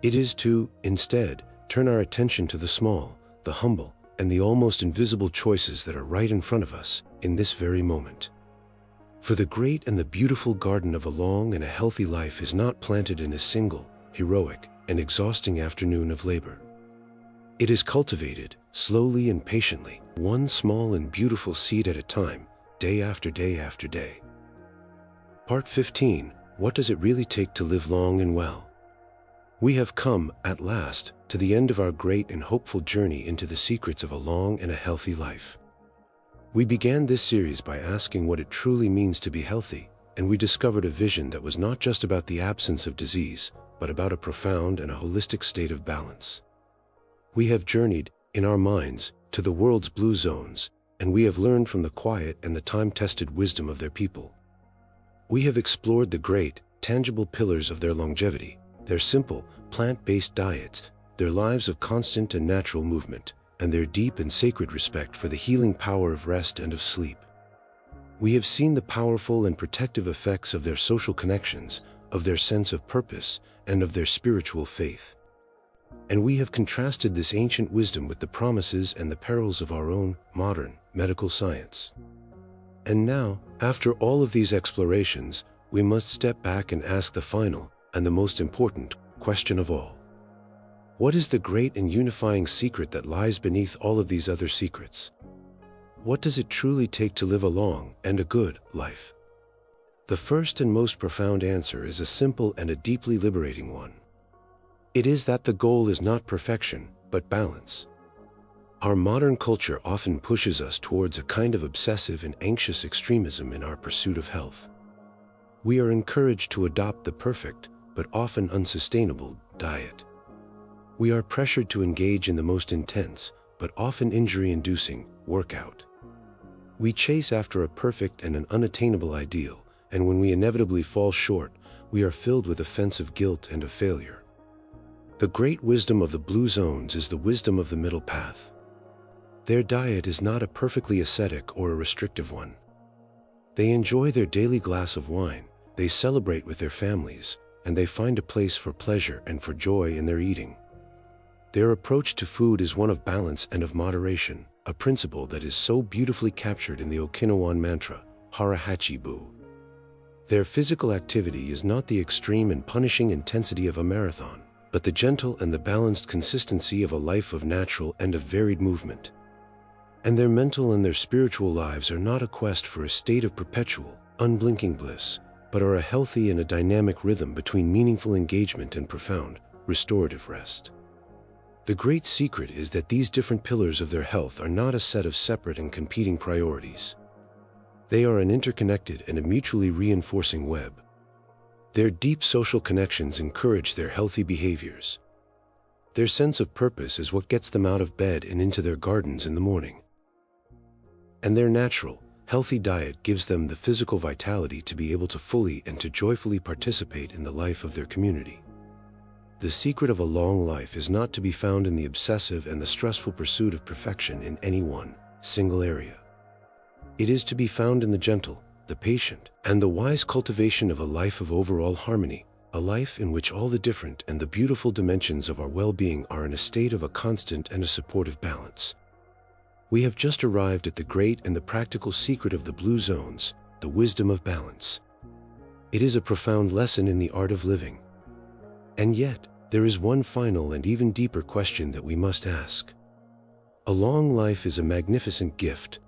It is to, instead, turn our attention to the small, the humble, and the almost invisible choices that are right in front of us, in this very moment. For the great and the beautiful garden of a long and a healthy life is not planted in a single, heroic, and exhausting afternoon of labor. It is cultivated, slowly and patiently, one small and beautiful seed at a time, day after day after day. Part 15. What does it really take to live long and well? We have come, at last, to the end of our great and hopeful journey into the secrets of a long and a healthy life. We began this series by asking what it truly means to be healthy, and we discovered a vision that was not just about the absence of disease, but about a profound and a holistic state of balance. We have journeyed, in our minds, to the world's blue zones, and we have learned from the quiet and the time-tested wisdom of their people. We have explored the great, tangible pillars of their longevity, their simple, plant-based diets, their lives of constant and natural movement, and their deep and sacred respect for the healing power of rest and of sleep. We have seen the powerful and protective effects of their social connections, of their sense of purpose, and of their spiritual faith. And we have contrasted this ancient wisdom with the promises and the perils of our own, modern, medical science. And now, after all of these explorations, we must step back and ask the final, and the most important, question of all. What is the great and unifying secret that lies beneath all of these other secrets? What does it truly take to live a long and a good life? The first and most profound answer is a simple and a deeply liberating one. It is that the goal is not perfection, but balance. Our modern culture often pushes us towards a kind of obsessive and anxious extremism in our pursuit of health. We are encouraged to adopt the perfect, but often unsustainable, diet. We are pressured to engage in the most intense, but often injury-inducing, workout. We chase after a perfect and an unattainable ideal, and when we inevitably fall short, we are filled with a sense of guilt and of failure. The great wisdom of the blue zones is the wisdom of the middle path. Their diet is not a perfectly ascetic or a restrictive one. They enjoy their daily glass of wine, they celebrate with their families, and they find a place for pleasure and for joy in their eating. Their approach to food is one of balance and of moderation, a principle that is so beautifully captured in the Okinawan mantra, Hara Hachi Bu. Their physical activity is not the extreme and punishing intensity of a marathon, but the gentle and the balanced consistency of a life of natural and of varied movement. And their mental and their spiritual lives are not a quest for a state of perpetual, unblinking bliss, but are a healthy and a dynamic rhythm between meaningful engagement and profound, restorative rest. The great secret is that these different pillars of their health are not a set of separate and competing priorities. They are an interconnected and a mutually reinforcing web. Their deep social connections encourage their healthy behaviors. Their sense of purpose is what gets them out of bed and into their gardens in the morning. And their natural, healthy diet gives them the physical vitality to be able to fully and to joyfully participate in the life of their community. The secret of a long life is not to be found in the obsessive and the stressful pursuit of perfection in any one single area. It is to be found in the gentle, the patient, and the wise cultivation of a life of overall harmony, a life in which all the different and the beautiful dimensions of our well-being are in a state of a constant and a supportive balance. We have just arrived at the great and the practical secret of the blue zones, the wisdom of balance. It is a profound lesson in the art of living. And yet, there is one final and even deeper question that we must ask. A long life is a magnificent gift,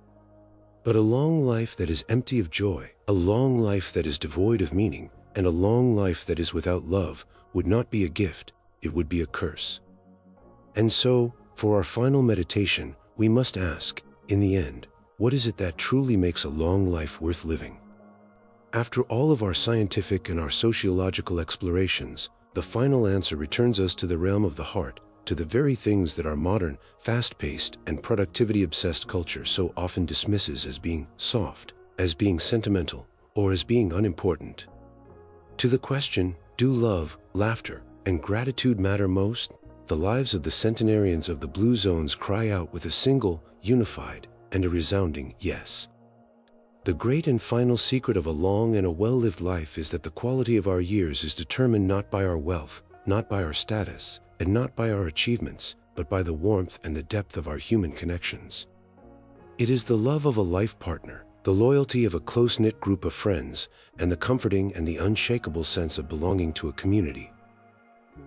but a long life that is empty of joy, a long life that is devoid of meaning, and a long life that is without love would not be a gift, it would be a curse. And so, for our final meditation, we must ask, in the end, what is it that truly makes a long life worth living? After all of our scientific and our sociological explorations, the final answer returns us to the realm of the heart, to the very things that our modern, fast-paced, and productivity-obsessed culture so often dismisses as being soft, as being sentimental, or as being unimportant. To the question, do love, laughter, and gratitude matter most? The lives of the centenarians of the blue zones cry out with a single, unified, and a resounding yes. The great and final secret of a long and a well-lived life is that the quality of our years is determined not by our wealth, not by our status, and not by our achievements, but by the warmth and the depth of our human connections. It is the love of a life partner, the loyalty of a close-knit group of friends, and the comforting and the unshakable sense of belonging to a community.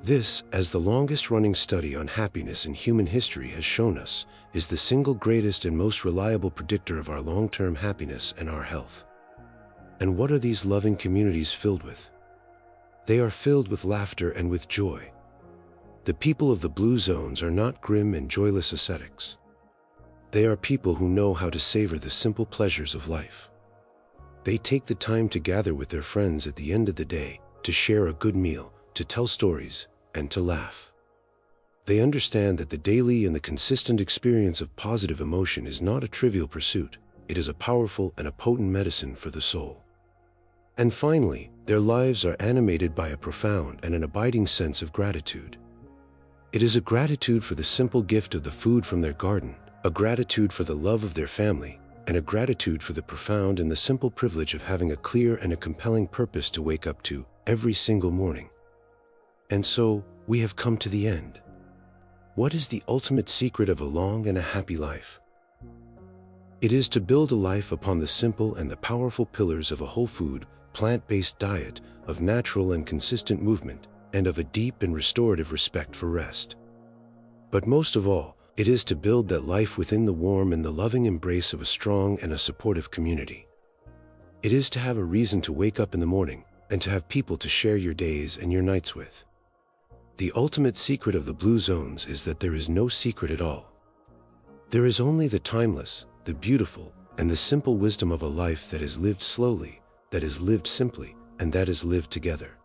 This, as the longest-running study on happiness in human history has shown us, is the single greatest and most reliable predictor of our long-term happiness and our health. And what are these loving communities filled with? They are filled with laughter and with joy. The people of the blue zones are not grim and joyless ascetics. They are people who know how to savor the simple pleasures of life. They take the time to gather with their friends at the end of the day, to share a good meal, to tell stories, and to laugh. They understand that the daily and the consistent experience of positive emotion is not a trivial pursuit, it is a powerful and a potent medicine for the soul. And finally, their lives are animated by a profound and an abiding sense of gratitude. It is a gratitude for the simple gift of the food from their garden, a gratitude for the love of their family, and a gratitude for the profound and the simple privilege of having a clear and a compelling purpose to wake up to every single morning. And so, we have come to the end. What is the ultimate secret of a long and a happy life? It is to build a life upon the simple and the powerful pillars of a whole food, plant-based diet, of natural and consistent movement, and of a deep and restorative respect for rest. But most of all, it is to build that life within the warm and the loving embrace of a strong and a supportive community. It is to have a reason to wake up in the morning, and to have people to share your days and your nights with. The ultimate secret of the blue zones is that there is no secret at all. There is only the timeless, the beautiful, and the simple wisdom of a life that is lived slowly, that is lived simply, and that is lived together.